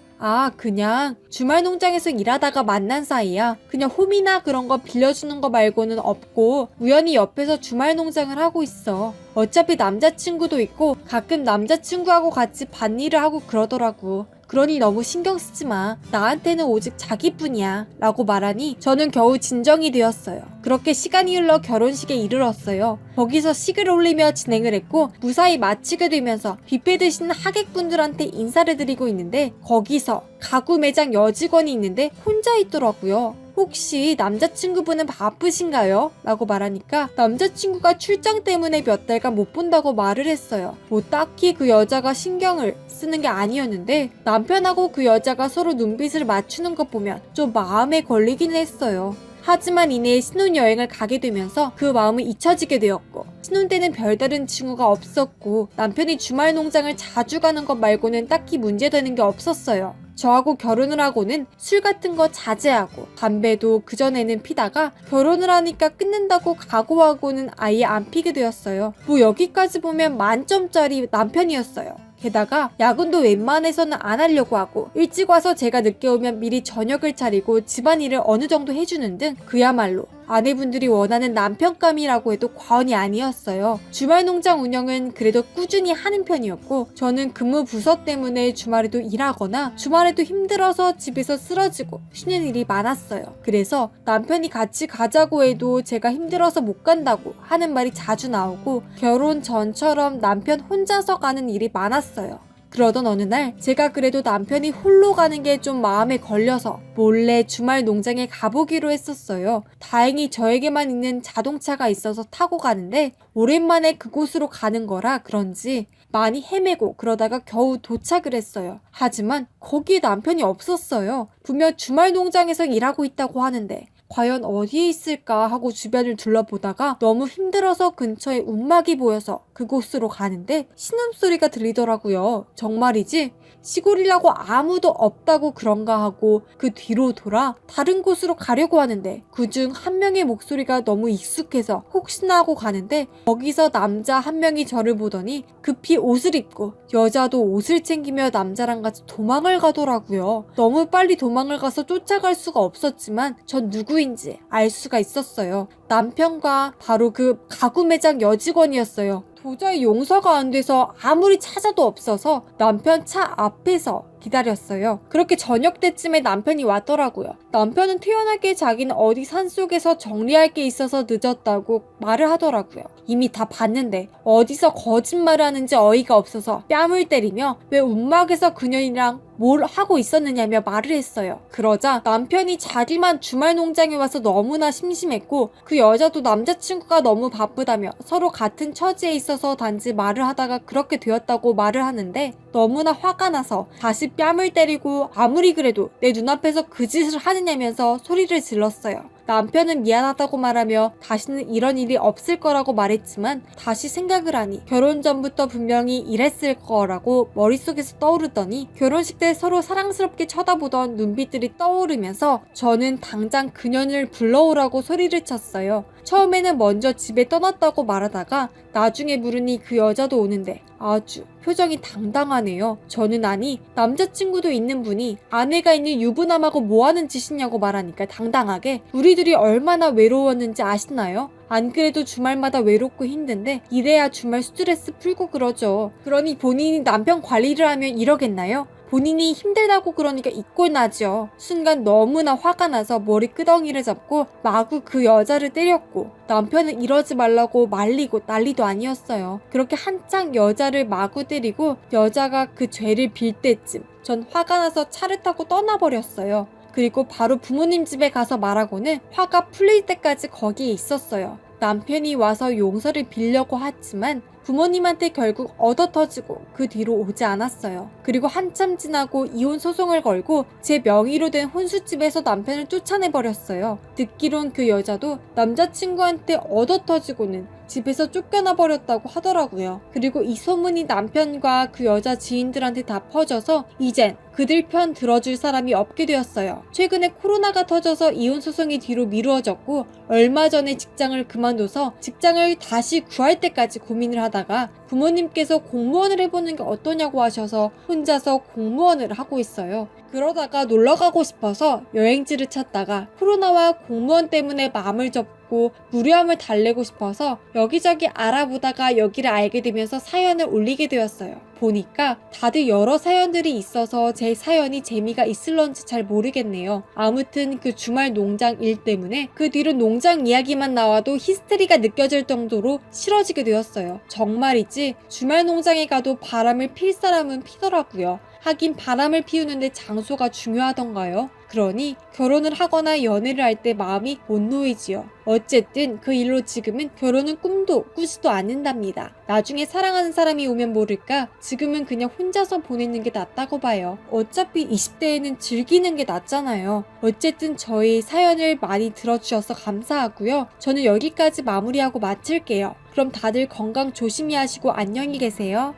그냥 주말 농장에서 일하다가 만난 사이야. 그냥 홈이나 그런 거 빌려주는 거 말고는 없고 우연히 옆에서 주말 농장을 하고 있어. 어차피 남자친구도 있고 가끔 남자친구하고 같이 밭일을 하고 그러더라고. 그러니 너무 신경 쓰지 마. 나한테는 오직 자기뿐이야 라고 말하니 저는 겨우 진정이 되었어요. 그렇게 시간이 흘러 결혼식에 이르렀어요. 거기서 식을 올리며 진행을 했고 무사히 마치게 되면서 뷔페 드시는 하객분들한테 인사를 드리고 있는데 거기서 가구 매장 여직원이 있는데 혼자 있더라고요. 혹시 남자친구분은 바쁘신가요? 라고 말하니까 남자친구가 출장 때문에 몇 달간 못 본다고 말을 했어요. 딱히 그 여자가 신경을 쓰는 게 아니었는데 남편하고 그 여자가 서로 눈빛을 맞추는 것 보면 좀 마음에 걸리긴 했어요. 하지만 이내 신혼여행을 가게 되면서 그 마음은 잊혀지게 되었고 신혼 때는 별다른 친구가 없었고 남편이 주말 농장을 자주 가는 것 말고는 딱히 문제되는 게 없었어요. 저하고 결혼을 하고는 술 같은 거 자제하고 담배도 그전에는 피다가 결혼을 하니까 끊는다고 각오하고는 아예 안 피게 되었어요. 여기까지 보면 만점짜리 남편이었어요. 게다가 야근도 웬만해서는 안 하려고 하고 일찍 와서 제가 늦게 오면 미리 저녁을 차리고 집안일을 어느 정도 해주는 등 그야말로 아내분들이 원하는 남편감이라고 해도 과언이 아니었어요. 주말 농장 운영은 그래도 꾸준히 하는 편이었고 저는 근무 부서 때문에 주말에도 일하거나 주말에도 힘들어서 집에서 쓰러지고 쉬는 일이 많았어요. 그래서 남편이 같이 가자고 해도 제가 힘들어서 못 간다고 하는 말이 자주 나오고 결혼 전처럼 남편 혼자서 가는 일이 많았어요. 그러던 어느 날 제가 그래도 남편이 홀로 가는 게 좀 마음에 걸려서 몰래 주말 농장에 가보기로 했었어요. 다행히 저에게만 있는 자동차가 있어서 타고 가는데 오랜만에 그곳으로 가는 거라 그런지 많이 헤매고 그러다가 겨우 도착을 했어요. 하지만 거기에 남편이 없었어요. 분명 주말 농장에서 일하고 있다고 하는데 과연 어디에 있을까 하고 주변을 둘러보다가 너무 힘들어서 근처에 움막이 보여서 그곳으로 가는데 신음소리가 들리더라고요. 정말이지? 시골이라고 아무도 없다고 그런가 하고 그 뒤로 돌아 다른 곳으로 가려고 하는데 그중 한 명의 목소리가 너무 익숙해서 혹시나 하고 가는데 거기서 남자 한 명이 저를 보더니 급히 옷을 입고 여자도 옷을 챙기며 남자랑 같이 도망을 가더라고요. 너무 빨리 도망을 가서 쫓아갈 수가 없었지만 전 누구인지 알 수가 있었어요. 남편과 바로 그 가구 매장 여직원이었어요. 도저히 용서가 안 돼서 아무리 찾아도 없어서 남편 차 앞에서 기다렸어요. 그렇게 저녁 때쯤에 남편이 왔더라고요. 남편은 태연하게 자기는 어디 산속에서 정리할 게 있어서 늦었다고 말을 하더라고요. 이미 다 봤는데 어디서 거짓말을 하는지 어이가 없어서 뺨을 때리며 왜 움막에서 그녀랑 뭘 하고 있었느냐며 말을 했어요. 그러자 남편이 자기만 주말 농장에 와서 너무나 심심했고 그 여자도 남자친구가 너무 바쁘다며 서로 같은 처지에 있어서 단지 말을 하다가 그렇게 되었다고 말을 하는데 너무나 화가 나서 다시 뺨을 때리고 아무리 그래도 내 눈앞에서 그 짓을 하느냐면서 소리를 질렀어요. 남편은 미안하다고 말하며 다시는 이런 일이 없을 거라고 말했지만 다시 생각을 하니 결혼 전부터 분명히 이랬을 거라고 머릿속에서 떠오르더니 결혼식 때 서로 사랑스럽게 쳐다보던 눈빛들이 떠오르면서 저는 당장 그녀를 불러오라고 소리를 쳤어요. 처음에는 먼저 집에 떠났다고 말하다가 나중에 물으니 그 여자도 오는데 아주 표정이 당당하네요. 저는 아니 남자친구도 있는 분이 아내가 있는 유부남하고 뭐하는 짓이냐고 말하니까 당당하게 우리들이 얼마나 외로웠는지 아시나요? 안 그래도 주말마다 외롭고 힘든데 이래야 주말 스트레스 풀고 그러죠. 그러니 본인이 남편 관리를 하면 이러겠나요? 본인이 힘들다고 그러니까 이꼴나죠. 순간 너무나 화가 나서 머리 끄덩이를 잡고 마구 그 여자를 때렸고 남편은 이러지 말라고 말리고 난리도 아니었어요. 그렇게 한창 여자를 마구 때리고 여자가 그 죄를 빌 때쯤 전 화가 나서 차를 타고 떠나버렸어요. 그리고 바로 부모님 집에 가서 말하고는 화가 풀릴 때까지 거기에 있었어요. 남편이 와서 용서를 빌려고 했지만 부모님한테 결국 얻어터지고 그 뒤로 오지 않았어요. 그리고 한참 지나고 이혼 소송을 걸고 제 명의로 된 혼수집에서 남편을 쫓아내버렸어요. 듣기론 그 여자도 남자친구한테 얻어터지고는 집에서 쫓겨나 버렸다고 하더라고요. 그리고 이 소문이 남편과 그 여자 지인들한테 다 퍼져서 이젠 그들 편 들어줄 사람이 없게 되었어요. 최근에 코로나가 터져서 이혼 소송이 뒤로 미루어졌고 얼마 전에 직장을 그만둬서 직장을 다시 구할 때까지 고민을 하다가 부모님께서 공무원을 해보는 게 어떠냐고 하셔서 혼자서 공무원을 하고 있어요. 그러다가 놀러 가고 싶어서 여행지를 찾다가 코로나와 공무원 때문에 마음을 접고 무료함을 달래고 싶어서 여기저기 알아보다가 여기를 알게 되면서 사연을 올리게 되었어요. 보니까 다들 여러 사연들이 있어서 제 사연이 재미가 있을런지 잘 모르겠네요. 아무튼 그 주말 농장 일 때문에 그 뒤로 농장 이야기만 나와도 히스테리가 느껴질 정도로 싫어지게 되었어요. 정말이지 주말 농장에 가도 바람을 필 사람은 피더라고요. 하긴 바람을 피우는데 장소가 중요하던가요? 그러니 결혼을 하거나 연애를 할 때 마음이 못 놓이지요. 어쨌든 그 일로 지금은 결혼은 꿈도 꾸지도 않는답니다. 나중에 사랑하는 사람이 오면 모를까 지금은 그냥 혼자서 보내는 게 낫다고 봐요. 어차피 20대에는 즐기는 게 낫잖아요. 어쨌든 저희 사연을 많이 들어주셔서 감사하고요. 저는 여기까지 마무리하고 마칠게요. 그럼 다들 건강 조심히 하시고 안녕히 계세요.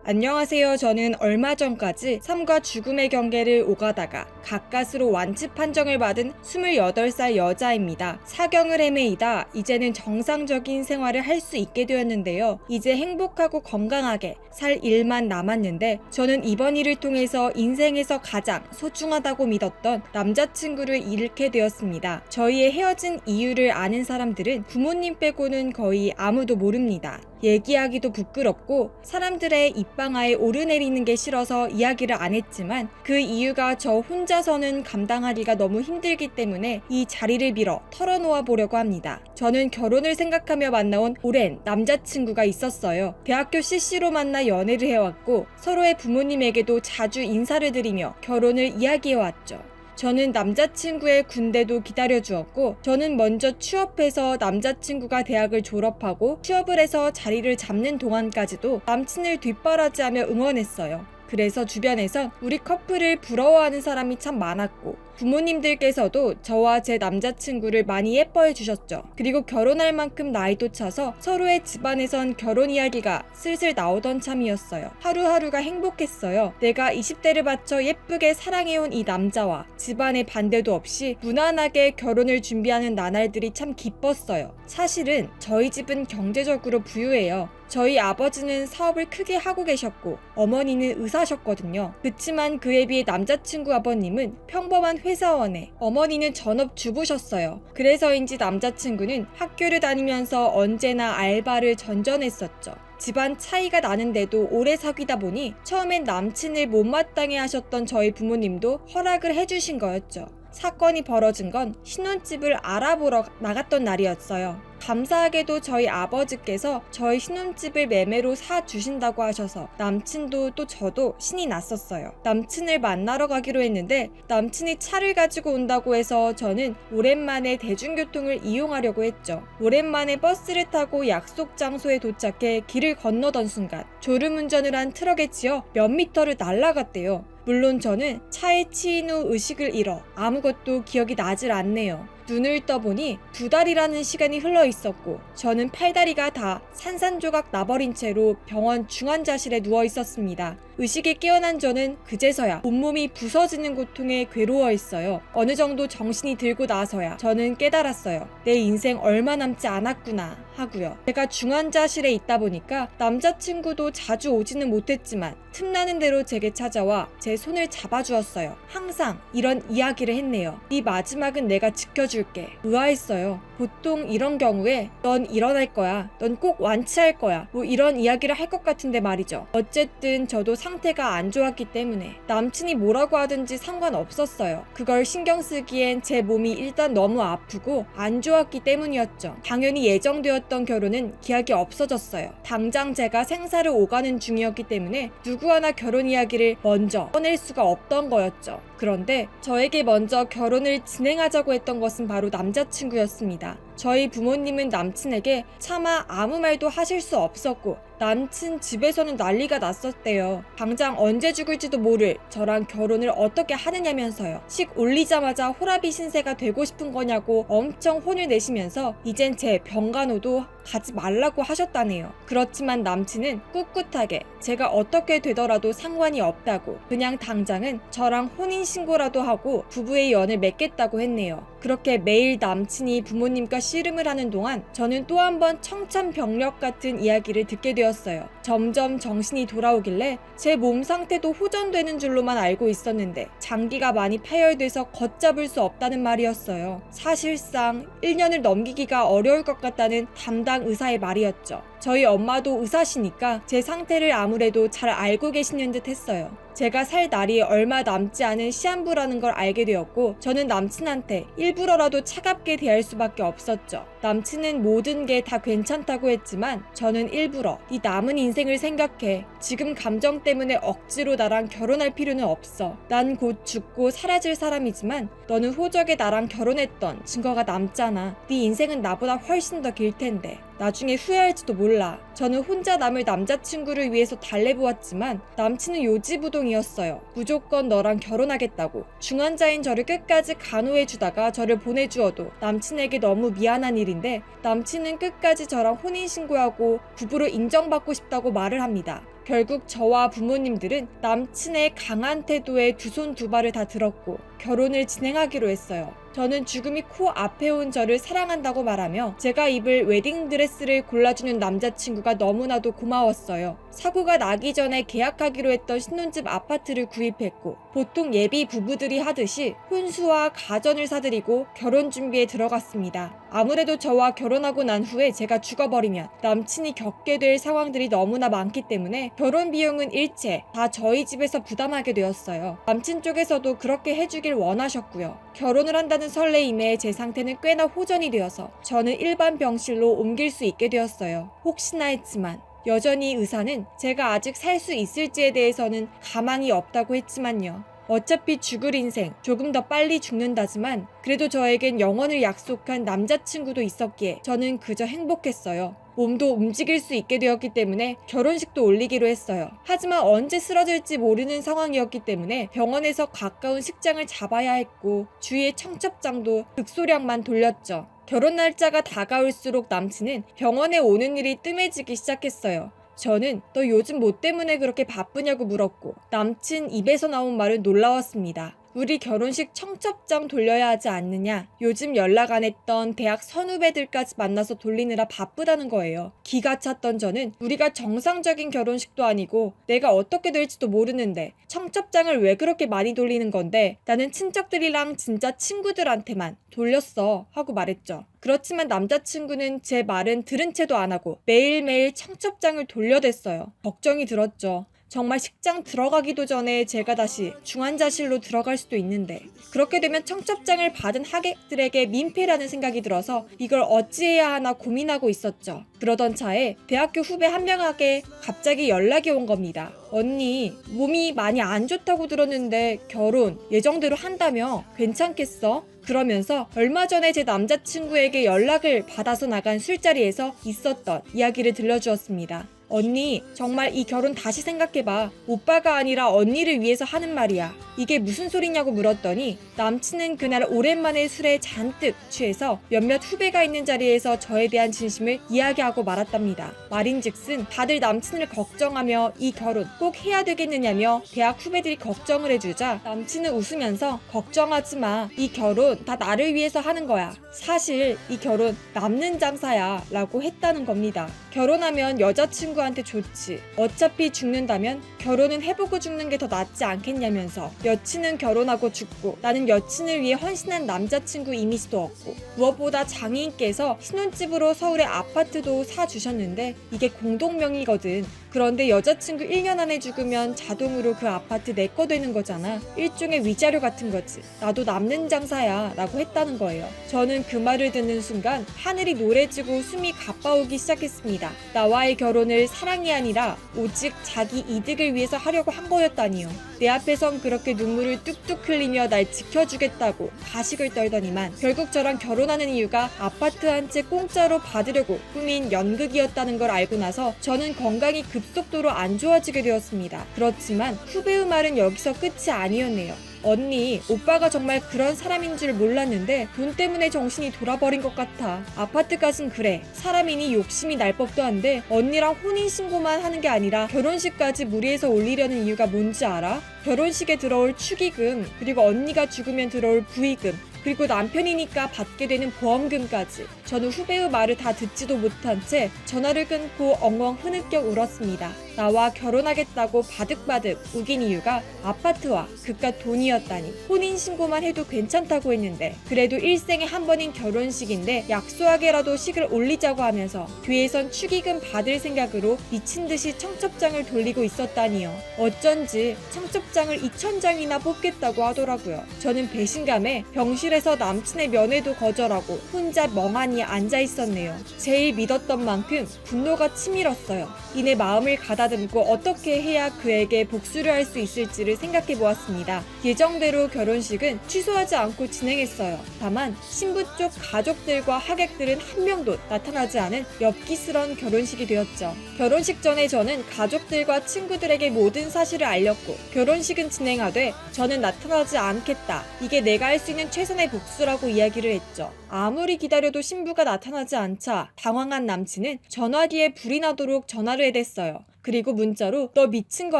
안녕하세요. 저는 얼마 전까지 삶과 죽음의 경계를 오가다가 가까스로 완치 판정을 받은 28살 여자입니다. 사경을 헤매이다 이제는 정상적인 생활을 할 수 있게 되었는데요. 이제 행복하고 건강하게 살 일만 남았는데 저는 이번 일을 통해서 인생에서 가장 소중하다고 믿었던 남자친구를 잃게 되었습니다. 저희의 헤어진 이유를 아는 사람들은 부모님 빼고는 거의 아무도 모릅니다. 얘기하기도 부끄럽고 사람들의 입방아에 오르내리는 게 싫어서 이야기를 안 했지만 그 이유가 저 혼자서는 감당하기가 너무 힘들기 때문에 이 자리를 빌어 털어놓아 보려고 합니다. 저는 결혼을 생각하며 만나온 오랜 남자친구가 있었어요. 대학교 CC로 만나 연애를 해왔고 서로의 부모님에게도 자주 인사를 드리며 결혼을 이야기해왔죠. 저는 남자친구의 군대도 기다려주었고 저는 먼저 취업해서 남자친구가 대학을 졸업하고 취업을 해서 자리를 잡는 동안까지도 남친을 뒷바라지하며 응원했어요. 그래서 주변에선 우리 커플을 부러워하는 사람이 참 많았고 부모님들께서도 저와 제 남자친구를 많이 예뻐해 주셨죠. 그리고 결혼할 만큼 나이도 차서 서로의 집안에선 결혼 이야기가 슬슬 나오던 참이었어요. 하루하루가 행복했어요. 내가 20대를 바쳐 예쁘게 사랑해온 이 남자와 집안의 반대도 없이 무난하게 결혼을 준비하는 나날들이 참 기뻤어요. 사실은 저희 집은 경제적으로 부유해요. 저희 아버지는 사업을 크게 하고 계셨고 어머니는 의사셨거든요. 그치만 그에 비해 남자친구 아버님은 평범한 회사원에 어머니는 전업주부셨어요. 그래서인지 남자친구는 학교를 다니면서 언제나 알바를 전전했었죠. 집안 차이가 나는데도 오래 사귀다 보니 처음엔 남친을 못마땅해 하셨던 저희 부모님도 허락을 해주신 거였죠. 사건이 벌어진 건 신혼집을 알아보러 나갔던 날이었어요. 감사하게도 저희 아버지께서 저희 신혼집을 매매로 사주신다고 하셔서 남친도 또 저도 신이 났었어요. 남친을 만나러 가기로 했는데 남친이 차를 가지고 온다고 해서 저는 오랜만에 대중교통을 이용하려고 했죠. 오랜만에 버스를 타고 약속 장소에 도착해 길을 건너던 순간 졸음운전을 한 트럭에 치여 몇 미터를 날아갔대요. 물론 저는 차에 치인 후 의식을 잃어 아무것도 기억이 나질 않네요. 눈을 떠보니 2달이라는 시간이 흘러 있었고 저는 팔다리가 다 산산조각 나버린 채로 병원 중환자실에 누워 있었습니다. 의식이 깨어난 저는 그제서야 온몸이 부서지는 고통에 괴로워 있어요. 어느 정도 정신이 들고 나서야 저는 깨달았어요. 내 인생 얼마 남지 않았구나 하고요. 제가 중환자실에 있다 보니까 남자친구도 자주 오지는 못했지만 틈나는 대로 제게 찾아와 제 손을 잡아주었어요. 항상 이런 이야기를 했네요. 네 마지막은 내가 지켜줄게. 의아했어요. 보통 이런 경우에 넌 일어날 거야. 넌 꼭 완치할 거야. 뭐 이런 이야기를 할 것 같은데 말이죠. 어쨌든 저도 상태가 안 좋았기 때문에 남친이 뭐라고 하든지 상관없었어요. 그걸 신경 쓰기엔 제 몸이 일단 너무 아프고 안 좋았기 때문이었죠. 당연히 예정되었던 결혼은 기약이 없어졌어요. 당장 제가 생사를 오가는 중이었기 때문에 누구 하나 결혼 이야기를 먼저 꺼낼 수가 없던 거였죠. 그런데 저에게 먼저 결혼을 진행하자고 했던 것은 바로 남자친구였습니다. 저희 부모님은 남친에게 차마 아무 말도 하실 수 없었고 남친 집에서는 난리가 났었대요. 당장 언제 죽을지도 모를 저랑 결혼을 어떻게 하느냐면서요. 식 올리자마자 호라비 신세가 되고 싶은 거냐고 엄청 혼을 내시면서 이젠 제 병간호도 가지 말라고 하셨다네요. 그렇지만 남친은 꿋꿋하게 제가 어떻게 되더라도 상관이 없다고 그냥 당장은 저랑 혼인신고라도 하고 부부의 연을 맺겠다고 했네요. 그렇게 매일 남친이 부모님과 씨름을 하는 동안 저는 또 한 번 청천벽력 같은 이야기를 듣게 되었어요. 점점 정신이 돌아오길래 제 몸 상태도 호전되는 줄로만 알고 있었는데 장기가 많이 파열돼서 걷잡을 수 없다는 말이었어요. 사실상 1년을 넘기기가 어려울 것 같다는 담당 의사의 말이었죠. 저희 엄마도 의사시니까 제 상태를 아무래도 잘 알고 계시는 듯 했어요. 제가 살 날이 얼마 남지 않은 시한부라는 걸 알게 되었고 저는 남친한테 일부러라도 차갑게 대할 수밖에 없었죠. 남친은 모든 게 다 괜찮다고 했지만 저는 일부러 네 남은 인생을 생각해. 지금 감정 때문에 억지로 나랑 결혼할 필요는 없어. 난 곧 죽고 사라질 사람이지만 너는 호적에 나랑 결혼했던 증거가 남잖아. 네 인생은 나보다 훨씬 더 길 텐데 나중에 후회할지도 몰라. 저는 혼자 남을 남자친구를 위해서 달래보았지만 남친은 요지부동이었어요. 무조건 너랑 결혼하겠다고. 중환자인 저를 끝까지 간호해주다가 저를 보내주어도 남친에게 너무 미안한 일인데 남친은 끝까지 저랑 혼인신고하고 부부로 인정받고 싶다고 말을 합니다. 결국 저와 부모님들은 남친의 강한 태도에 두 손 두 발을 다 들었고 결혼을 진행하기로 했어요. 저는 죽음이 코앞에 온 저를 사랑한다고 말하며 제가 입을 웨딩드레스를 골라주는 남자친구가 너무나도 고마웠어요. 사고가 나기 전에 계약하기로 했던 신혼집 아파트를 구입했고 보통 예비 부부들이 하듯이 혼수와 가전을 사드리고 결혼 준비에 들어갔습니다. 아무래도 저와 결혼하고 난 후에 제가 죽어버리면 남친이 겪게 될 상황들이 너무나 많기 때문에 결혼 비용은 일체 다 저희 집에서 부담하게 되었어요. 남친 쪽에서도 그렇게 해주길 원하셨고요. 결혼을 한다는 설레임에 제 상태는 꽤나 호전이 되어서 저는 일반 병실로 옮길 수 있게 되었어요. 혹시나 했지만 여전히 의사는 제가 아직 살 수 있을지에 대해서는 가망이 없다고 했지만요. 어차피 죽을 인생, 조금 더 빨리 죽는다지만 그래도 저에겐 영원을 약속한 남자친구도 있었기에 저는 그저 행복했어요. 몸도 움직일 수 있게 되었기 때문에 결혼식도 올리기로 했어요. 하지만 언제 쓰러질지 모르는 상황이었기 때문에 병원에서 가까운 식장을 잡아야 했고 주위의 청첩장도 극소량만 돌렸죠. 결혼 날짜가 다가올수록 남친은 병원에 오는 일이 뜸해지기 시작했어요. 저는 너 요즘 뭐 때문에 그렇게 바쁘냐고 물었고 남친 입에서 나온 말은 놀라웠습니다. 우리 결혼식 청첩장 돌려야 하지 않느냐? 요즘 연락 안 했던 대학 선후배들까지 만나서 돌리느라 바쁘다는 거예요. 기가 찼던 저는 우리가 정상적인 결혼식도 아니고 내가 어떻게 될지도 모르는데 청첩장을 왜 그렇게 많이 돌리는 건데 나는 친척들이랑 진짜 친구들한테만 돌렸어 하고 말했죠. 그렇지만 남자친구는 제 말은 들은 채도 안 하고 매일매일 청첩장을 돌려댔어요. 걱정이 들었죠. 정말 식장 들어가기도 전에 제가 다시 중환자실로 들어갈 수도 있는데 그렇게 되면 청첩장을 받은 하객들에게 민폐라는 생각이 들어서 이걸 어찌해야 하나 고민하고 있었죠. 그러던 차에 대학교 후배 한 명에게 갑자기 연락이 온 겁니다. 언니, 몸이 많이 안 좋다고 들었는데 결혼 예정대로 한다며 괜찮겠어? 그러면서 얼마 전에 제 남자친구에게 연락을 받아서 나간 술자리에서 있었던 이야기를 들려주었습니다. 언니, 정말 이 결혼 다시 생각해봐. 오빠가 아니라 언니를 위해서 하는 말이야. 이게 무슨 소리냐고 물었더니 남친은 그날 오랜만에 술에 잔뜩 취해서 몇몇 후배가 있는 자리에서 저에 대한 진심을 이야기하고 말았답니다. 말인즉슨 다들 남친을 걱정하며 이 결혼 꼭 해야 되겠느냐며 대학 후배들이 걱정을 해주자 남친은 웃으면서 걱정하지 마. 이 결혼 다 나를 위해서 하는 거야. 사실 이 결혼 남는 장사야 라고 했다는 겁니다. 결혼하면 여자친구한테 좋지. 어차피 죽는다면 결혼은 해보고 죽는 게 더 낫지 않겠냐면서 여친은 결혼하고 죽고 나는 여친을 위해 헌신한 남자친구 이미지도 없고 무엇보다 장인께서 신혼집으로 서울의 아파트도 사주셨는데 이게 공동명의거든. 그런데 여자친구 1년 안에 죽으면 자동으로 그 아파트 내 거 되는 거잖아. 일종의 위자료 같은 거지. 나도 남는 장사야 라고 했다는 거예요. 저는 그 말을 듣는 순간 하늘이 노래지고 숨이 가빠오기 시작했습니다. 나와의 결혼을 사랑이 아니라 오직 자기 이득을 위해서 하려고 한 거였다니요. 내 앞에선 그렇게 눈물을 뚝뚝 흘리며 날 지켜주겠다고 가식을 떨더니만 결국 저랑 결혼하는 이유가 아파트 한 채 공짜로 받으려고 꾸민 연극이었다는 걸 알고 나서 저는 건강이 급속도로 안 좋아지게 되었습니다. 그렇지만 후배의 말은 여기서 끝이 아니었네요. 언니, 오빠가 정말 그런 사람인 줄 몰랐는데 돈 때문에 정신이 돌아버린 것 같아. 아파트까진 그래. 사람이니 욕심이 날 법도 한데 언니랑 혼인신고만 하는 게 아니라 결혼식까지 무리해서 올리려는 이유가 뭔지 알아? 결혼식에 들어올 축의금, 그리고 언니가 죽으면 들어올 부의금, 그리고 남편이니까 받게 되는 보험금까지. 저는 후배의 말을 다 듣지도 못한 채 전화를 끊고 엉엉 흐느껴 울었습니다. 나와 결혼하겠다고 바득바득 우긴 이유가 아파트와 그깟 돈이었다니. 혼인신고만 해도 괜찮다고 했는데 그래도 일생에 한 번인 결혼식인데 약소하게라도 식을 올리자고 하면서 뒤에선 축의금 받을 생각으로 미친듯이 청첩장을 돌리고 있었다니요. 어쩐지 청첩장을 2,000장이나 뽑겠다고 하더라고요. 저는 배신감에 병실에서 남친의 면회도 거절하고 혼자 멍하니 앉아있었네요. 제일 믿었던 만큼 분노가 치밀었어요. 이내 마음을 가다듬고 어떻게 해야 그에게 복수를 할 수 있을지를 생각해 보았습니다. 예정대로 결혼식은 취소하지 않고 진행했어요. 다만 신부 쪽 가족들과 하객들은 한 명도 나타나지 않은 엽기스런 결혼식이 되었죠. 결혼식 전에 저는 가족들과 친구들에게 모든 사실을 알렸고 결혼식은 진행하되 저는 나타나지 않겠다. 이게 내가 할 수 있는 최선의 복수라고 이야기를 했죠. 아무리 기다려도 신부가 나타나지 않자 당황한 남친은 전화기에 불이 나도록 전화를 해댔어요. 그리고 문자로 "너 미친 거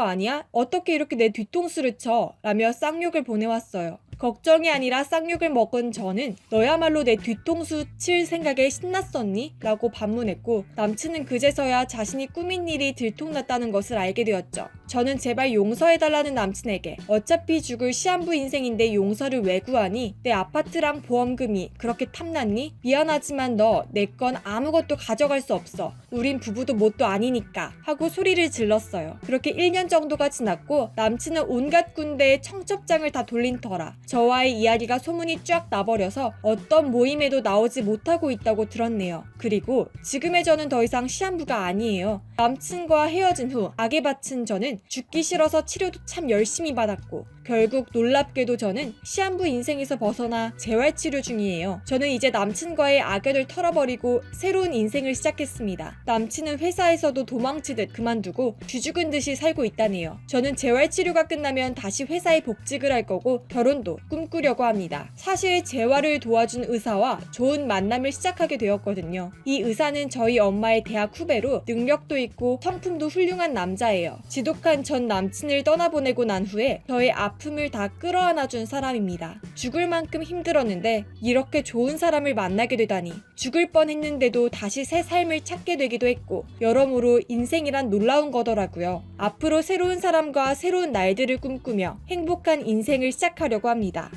아니야? 어떻게 이렇게 내 뒤통수를 쳐?" 라며 쌍욕을 보내왔어요. 걱정이 아니라 쌍욕을 먹은 저는 "너야말로 내 뒤통수 칠 생각에 신났었니? 라고 반문했고, 남친은 그제서야 자신이 꾸민 일이 들통났다는 것을 알게 되었죠. 저는 제발 용서해달라는 남친에게 "어차피 죽을 시한부 인생인데 용서를 왜 구하니? 내 아파트랑 보험금이 그렇게 탐났니? 미안하지만 너 내 건 아무것도 가져갈 수 없어. 우린 부부도 뭣도 아니니까." 하고 소리를 질렀어요. 그렇게 1년 정도가 지났고 남친은 온갖 군데에 청첩장을 다 돌린 터라 저와의 이야기가 소문이 쫙 나버려서 어떤 모임에도 나오지 못하고 있다고 들었네요. 그리고 지금의 저는 더 이상 시한부가 아니에요. 남친과 헤어진 후 악에 바친 저는 죽기 싫어서 치료도 참 열심히 받았고, 결국 놀랍게도 저는 시한부 인생에서 벗어나 재활치료 중이에요. 저는 이제 남친과의 악연을 털어버리고 새로운 인생을 시작했습니다. 남친은 회사에서도 도망치듯 그만두고 쥐죽은 듯이 살고 있다네요. 저는 재활치료가 끝나면 다시 회사에 복직을 할 거고 결혼도 꿈꾸려고 합니다. 사실 재활을 도와준 의사와 좋은 만남을 시작하게 되었거든요. 이 의사는 저희 엄마의 대학 후배로 능력도 있고 성품도 훌륭한 남자예요. 지독한 전 남친을 떠나보내고 난 후에 저의 아픔을 다 끌어안아준 사람입니다. 죽을 만큼 힘들었는데 이렇게 좋은 사람을 만나게 되다니. 죽을 뻔했는데도 다시 새 삶을 찾게 되기도 했고, 여러모로 인생이란 놀라운 거더라고요. 앞으로 새로운 사람과 새로운 날들을 꿈꾸며 행복한 인생을 시작하려고 합니다.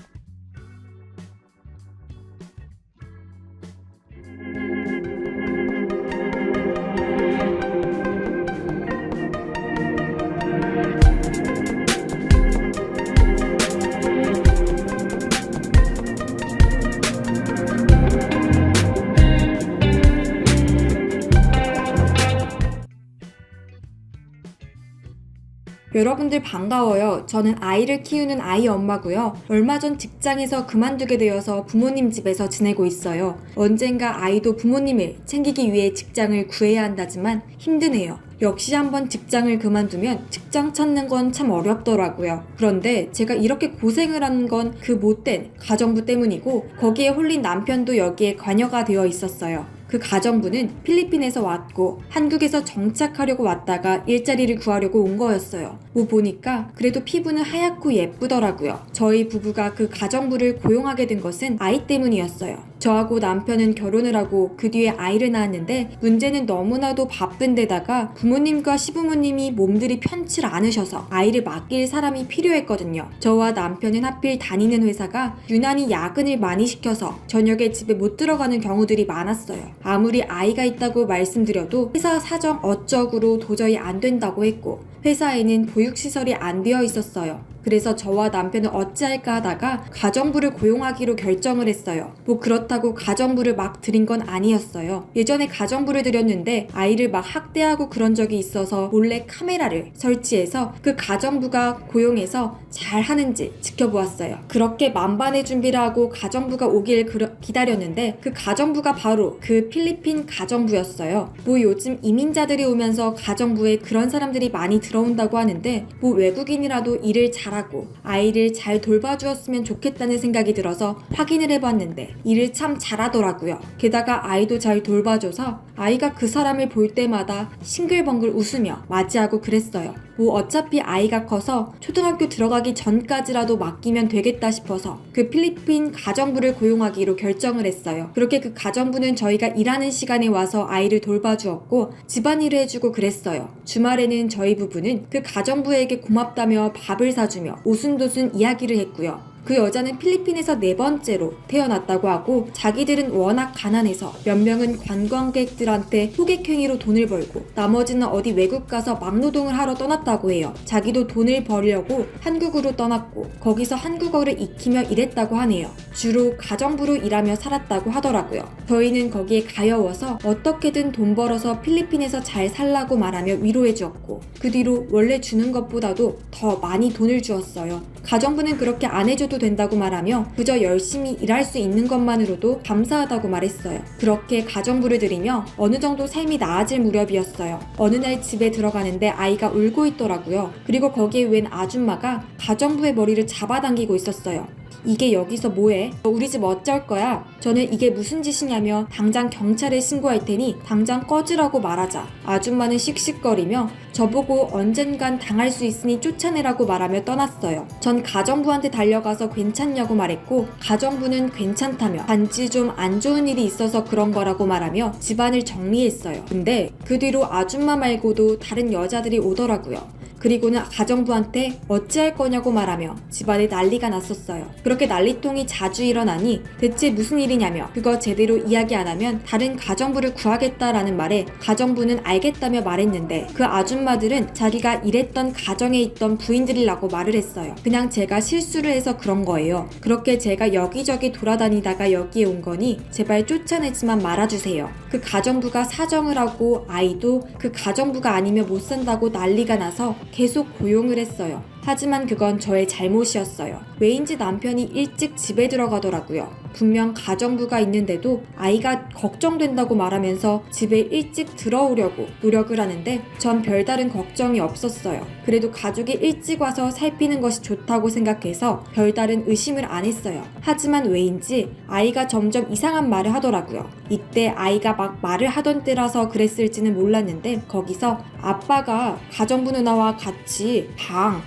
여러분들 반가워요. 저는 아이를 키우는 아이 엄마고요. 얼마 전 직장에서 그만두게 되어서 부모님 집에서 지내고 있어요. 언젠가 아이도 부모님을 챙기기 위해 직장을 구해야 한다지만 힘드네요. 역시 한번 직장을 그만두면 직장 찾는 건 참 어렵더라고요. 그런데 제가 이렇게 고생을 하는 건 그 못된 가정부 때문이고, 거기에 홀린 남편도 여기에 관여가 되어 있었어요. 그 가정부는 필리핀에서 왔고 한국에서 정착하려고 왔다가 일자리를 구하려고 온 거였어요. 뭐 보니까 그래도 피부는 하얗고 예쁘더라고요. 저희 부부가 그 가정부를 고용하게 된 것은 아이 때문이었어요. 저하고 남편은 결혼을 하고 그 뒤에 아이를 낳았는데, 문제는 너무나도 바쁜 데다가 부모님과 시부모님이 몸들이 편치 않으셔서 아이를 맡길 사람이 필요했거든요. 저와 남편은 하필 다니는 회사가 유난히 야근을 많이 시켜서 저녁에 집에 못 들어가는 경우들이 많았어요. 아무리 아이가 있다고 말씀드려도 회사 사정 어쩌구로 도저히 안 된다고 했고, 회사에는 보육시설이 안 되어 있었어요. 그래서 저와 남편은 어찌할까 하다가 가정부를 고용하기로 결정을 했어요. 뭐 그렇다고 가정부를 막 들인 건 아니었어요. 예전에 가정부를 들였는데 아이를 막 학대하고 그런 적이 있어서 몰래 카메라를 설치해서 그 가정부가 고용해서 잘 하는지 지켜보았어요. 그렇게 만반의 준비를 하고 가정부가 오길 기다렸는데, 그 가정부가 바로 그 필리핀 가정부였어요. 뭐 요즘 이민자들이 오면서 가정부에 그런 사람들이 많이 들어온다고 하는데, 뭐 외국인이라도 일을 잘하고 아이를 잘 돌봐주었으면 좋겠다는 생각이 들어서 확인을 해봤는데 일을 참 잘하더라고요. 게다가 아이도 잘 돌봐줘서 아이가 그 사람을 볼 때마다 싱글벙글 웃으며 맞이하고 그랬어요. 뭐 어차피 아이가 커서 초등학교 들어가기 전까지라도 맡기면 되겠다 싶어서 그 필리핀 가정부를 고용하기로 결정을 했어요. 그렇게 그 가정부는 저희가 일하는 시간에 와서 아이를 돌봐주었고 집안일을 해주고 그랬어요. 주말에는 저희 부부는 그 가정부에게 고맙다며 밥을 사주며 오순도순 이야기를 했고요. 그 여자는 필리핀에서 4번째로 태어났다고 하고, 자기들은 워낙 가난해서 몇 명은 관광객들한테 호객행위로 돈을 벌고 나머지는 어디 외국 가서 막노동을 하러 떠났다고 해요. 자기도 돈을 벌려고 한국으로 떠났고 거기서 한국어를 익히며 일했다고 하네요. 주로 가정부로 일하며 살았다고 하더라고요. 저희는 거기에 가여워서 어떻게든 돈 벌어서 필리핀에서 잘 살라고 말하며 위로해 주었고, 그 뒤로 원래 주는 것보다도 더 많이 돈을 주었어요. 가정부는 그렇게 안 해줘도 된다고 말하며 그저 열심히 일할 수 있는 것만으로도 감사하다고 말했어요. 그렇게 가정부를 들이며 어느 정도 삶이 나아질 무렵이었어요. 어느 날 집에 들어가는데 아이가 울고 있더라고요. 그리고 거기에 웬 아줌마가 가정부의 머리를 잡아당기고 있었어요. 이게 여기서 뭐해? 너 우리 집 어쩔 거야? 저는 이게 무슨 짓이냐며 당장 경찰에 신고할 테니 당장 꺼지라고 말하자 아줌마는 씩씩거리며 저보고 언젠간 당할 수 있으니 쫓아내라고 말하며 떠났어요. 전 가정부한테 달려가서 괜찮냐고 말했고 가정부는 괜찮다며 단지 좀 안 좋은 일이 있어서 그런 거라고 말하며 집안을 정리했어요. 근데 그 뒤로 아줌마 말고도 다른 여자들이 오더라고요. 그리고는 가정부한테 어찌할 거냐고 말하며 집안에 난리가 났었어요. 그렇게 난리통이 자주 일어나니 대체 무슨 일이냐며 그거 제대로 이야기 안 하면 다른 가정부를 구하겠다라는 말에 가정부는 알겠다며 말했는데 그 아줌마들은 자기가 일했던 가정에 있던 부인들이라고 말을 했어요. 그냥 제가 실수를 해서 그런 거예요. 그렇게 제가 여기저기 돌아다니다가 여기에 온 거니 제발 쫓아내지만 말아주세요. 그 가정부가 사정을 하고 아이도 그 가정부가 아니면 못 산다고 난리가 나서 계속 고용을 했어요. 하지만 그건 저의 잘못이었어요. 왜인지 남편이 일찍 집에 들어가더라고요. 분명 가정부가 있는데도 아이가 걱정된다고 말하면서 집에 일찍 들어오려고 노력을 하는데 전 별다른 걱정이 없었어요. 그래도 가족이 일찍 와서 살피는 것이 좋다고 생각해서 별다른 의심을 안 했어요. 하지만 왜인지 아이가 점점 이상한 말을 하더라고요. 이때 아이가 막 말을 하던 때라서 그랬을지는 몰랐는데 거기서 아빠가 가정부 누나와 같이 방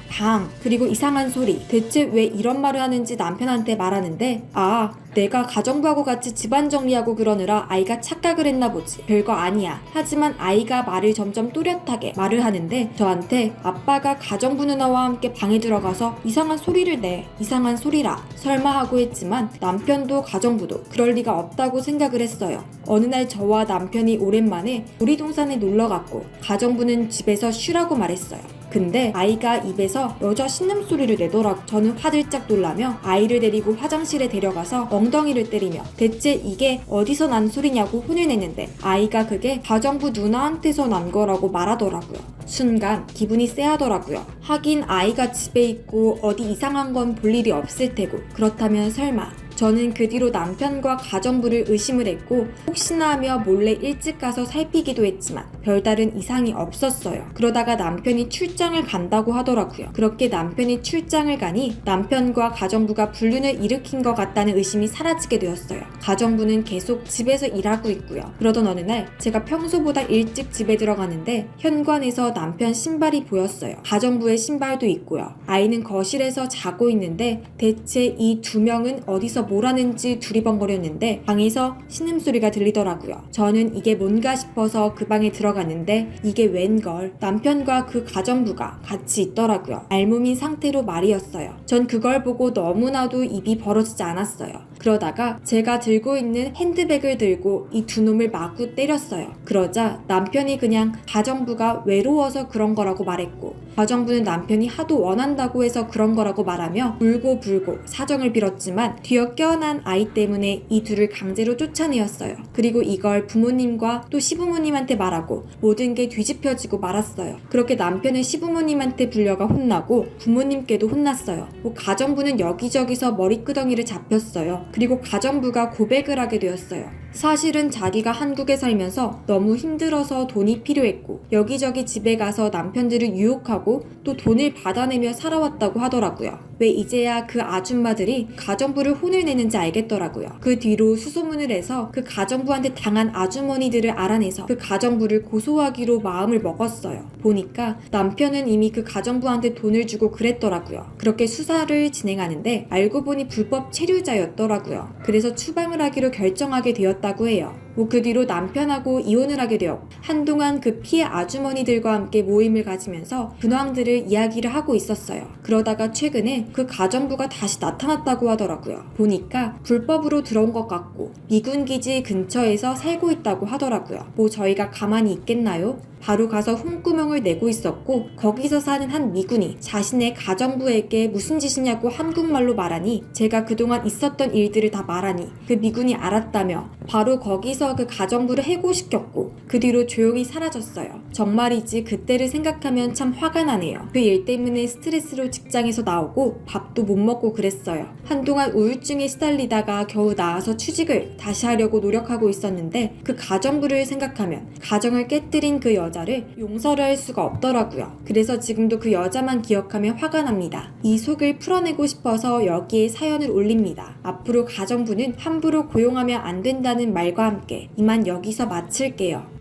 그리고 이상한 소리 대체 왜 이런 말을 하는지 남편한테 말하는데 내가 가정부하고 같이 집안 정리하고 그러느라 아이가 착각을 했나 보지. 별거 아니야. 하지만 아이가 말을 점점 또렷하게 말을 하는데 저한테 아빠가 가정부 누나와 함께 방에 들어가서 이상한 소리를 내. 이상한 소리라. 설마 하고 했지만 남편도 가정부도 그럴 리가 없다고 생각을 했어요. 어느 날 저와 남편이 오랜만에 놀이동산에 놀러갔고 가정부는 집에서 쉬라고 말했어요. 근데 아이가 입에서 여자 신음소리를 내더라고. 저는 화들짝 놀라며 아이를 데리고 화장실에 데려가서 엉덩이를 때리며 대체 이게 어디서 난 소리냐고 혼을 내는데 아이가 그게 가정부 누나한테서 난 거라고 말하더라고요. 순간 기분이 쎄하더라고요. 하긴 아이가 집에 있고 어디 이상한 건 볼 일이 없을 테고 그렇다면 설마. 저는 그 뒤로 남편과 가정부를 의심을 했고 혹시나 하며 몰래 일찍 가서 살피기도 했지만 별다른 이상이 없었어요. 그러다가 남편이 출장을 간다고 하더라고요. 그렇게 남편이 출장을 가니 남편과 가정부가 불륜을 일으킨 것 같다는 의심이 사라지게 되었어요. 가정부는 계속 집에서 일하고 있고요. 그러던 어느 날 제가 평소보다 일찍 집에 들어가는데 현관에서 남편 신발이 보였어요. 가정부의 신발도 있고요. 아이는 거실에서 자고 있는데 대체 이 두 명은 어디서 뭘 하는지 두리번거렸는데 방에서 신음소리가 들리더라고요. 저는 이게 뭔가 싶어서 그 방에 들어갔는데 이게 웬걸 남편과 그 가정부가 같이 있더라고요. 알몸인 상태로 말이었어요. 전 그걸 보고 너무나도 입이 벌어지지 않았어요. 그러다가 제가 들고 있는 핸드백을 들고 이 두 놈을 마구 때렸어요. 그러자 남편이 그냥 가정부가 외로워서 그런 거라고 말했고 가정부는 남편이 하도 원한다고 해서 그런 거라고 말하며 울고 불고 사정을 빌었지만 뒤어 깨어난 아이 때문에 이 둘을 강제로 쫓아내었어요. 그리고 이걸 부모님과 또 시부모님한테 말하고 모든 게 뒤집혀지고 말았어요. 그렇게 남편은 시부모님한테 불려가 혼나고 부모님께도 혼났어요. 가정부는 여기저기서 머리끄덩이를 잡혔어요. 그리고 가정부가 고백을 하게 되었어요. 사실은 자기가 한국에 살면서 너무 힘들어서 돈이 필요했고 여기저기 집에 가서 남편들을 유혹하고 또 돈을 받아내며 살아왔다고 하더라고요. 왜 이제야 그 아줌마들이 가정부를 혼을 내는지 알겠더라고요. 그 뒤로 수소문을 해서 그 가정부한테 당한 아주머니들을 알아내서 그 가정부를 고소하기로 마음을 먹었어요. 보니까 남편은 이미 그 가정부한테 돈을 주고 그랬더라고요. 그렇게 수사를 진행하는데 알고 보니 불법 체류자였더라고요. 그래서 추방을 하기로 결정하게 되었다고 해요. 그 뒤로 남편하고 이혼을 하게 되었고 한동안 그 피해 아주머니들과 함께 모임을 가지면서 근황들을 이야기를 하고 있었어요. 그러다가 최근에 그 가정부가 다시 나타났다고 하더라고요. 보니까 불법으로 들어온 것 같고 미군 기지 근처에서 살고 있다고 하더라고요. 저희가 가만히 있겠나요? 바로 가서 홈구멍을 내고 있었고 거기서 사는 한 미군이 자신의 가정부에게 무슨 짓이냐고 한국말로 말하니 제가 그동안 있었던 일들을 다 말하니 그 미군이 알았다며 바로 거기서 그 가정부를 해고시켰고 그 뒤로 조용히 사라졌어요. 정말이지 그때를 생각하면 참 화가 나네요. 그 일 때문에 스트레스로 직장에서 나오고 밥도 못 먹고 그랬어요. 한동안 우울증에 시달리다가 겨우 나와서 취직을 다시 하려고 노력하고 있었는데 그 가정부를 생각하면 가정을 깨뜨린 그 여자 여자를 용서를 할 수가 없더라고요. 그래서 지금도 그 여자만 기억하면 화가 납니다. 이 속을 풀어내고 싶어서 여기에 사연을 올립니다. 앞으로 가정부는 함부로 고용하면 안 된다는 말과 함께 이만 여기서 마칠게요.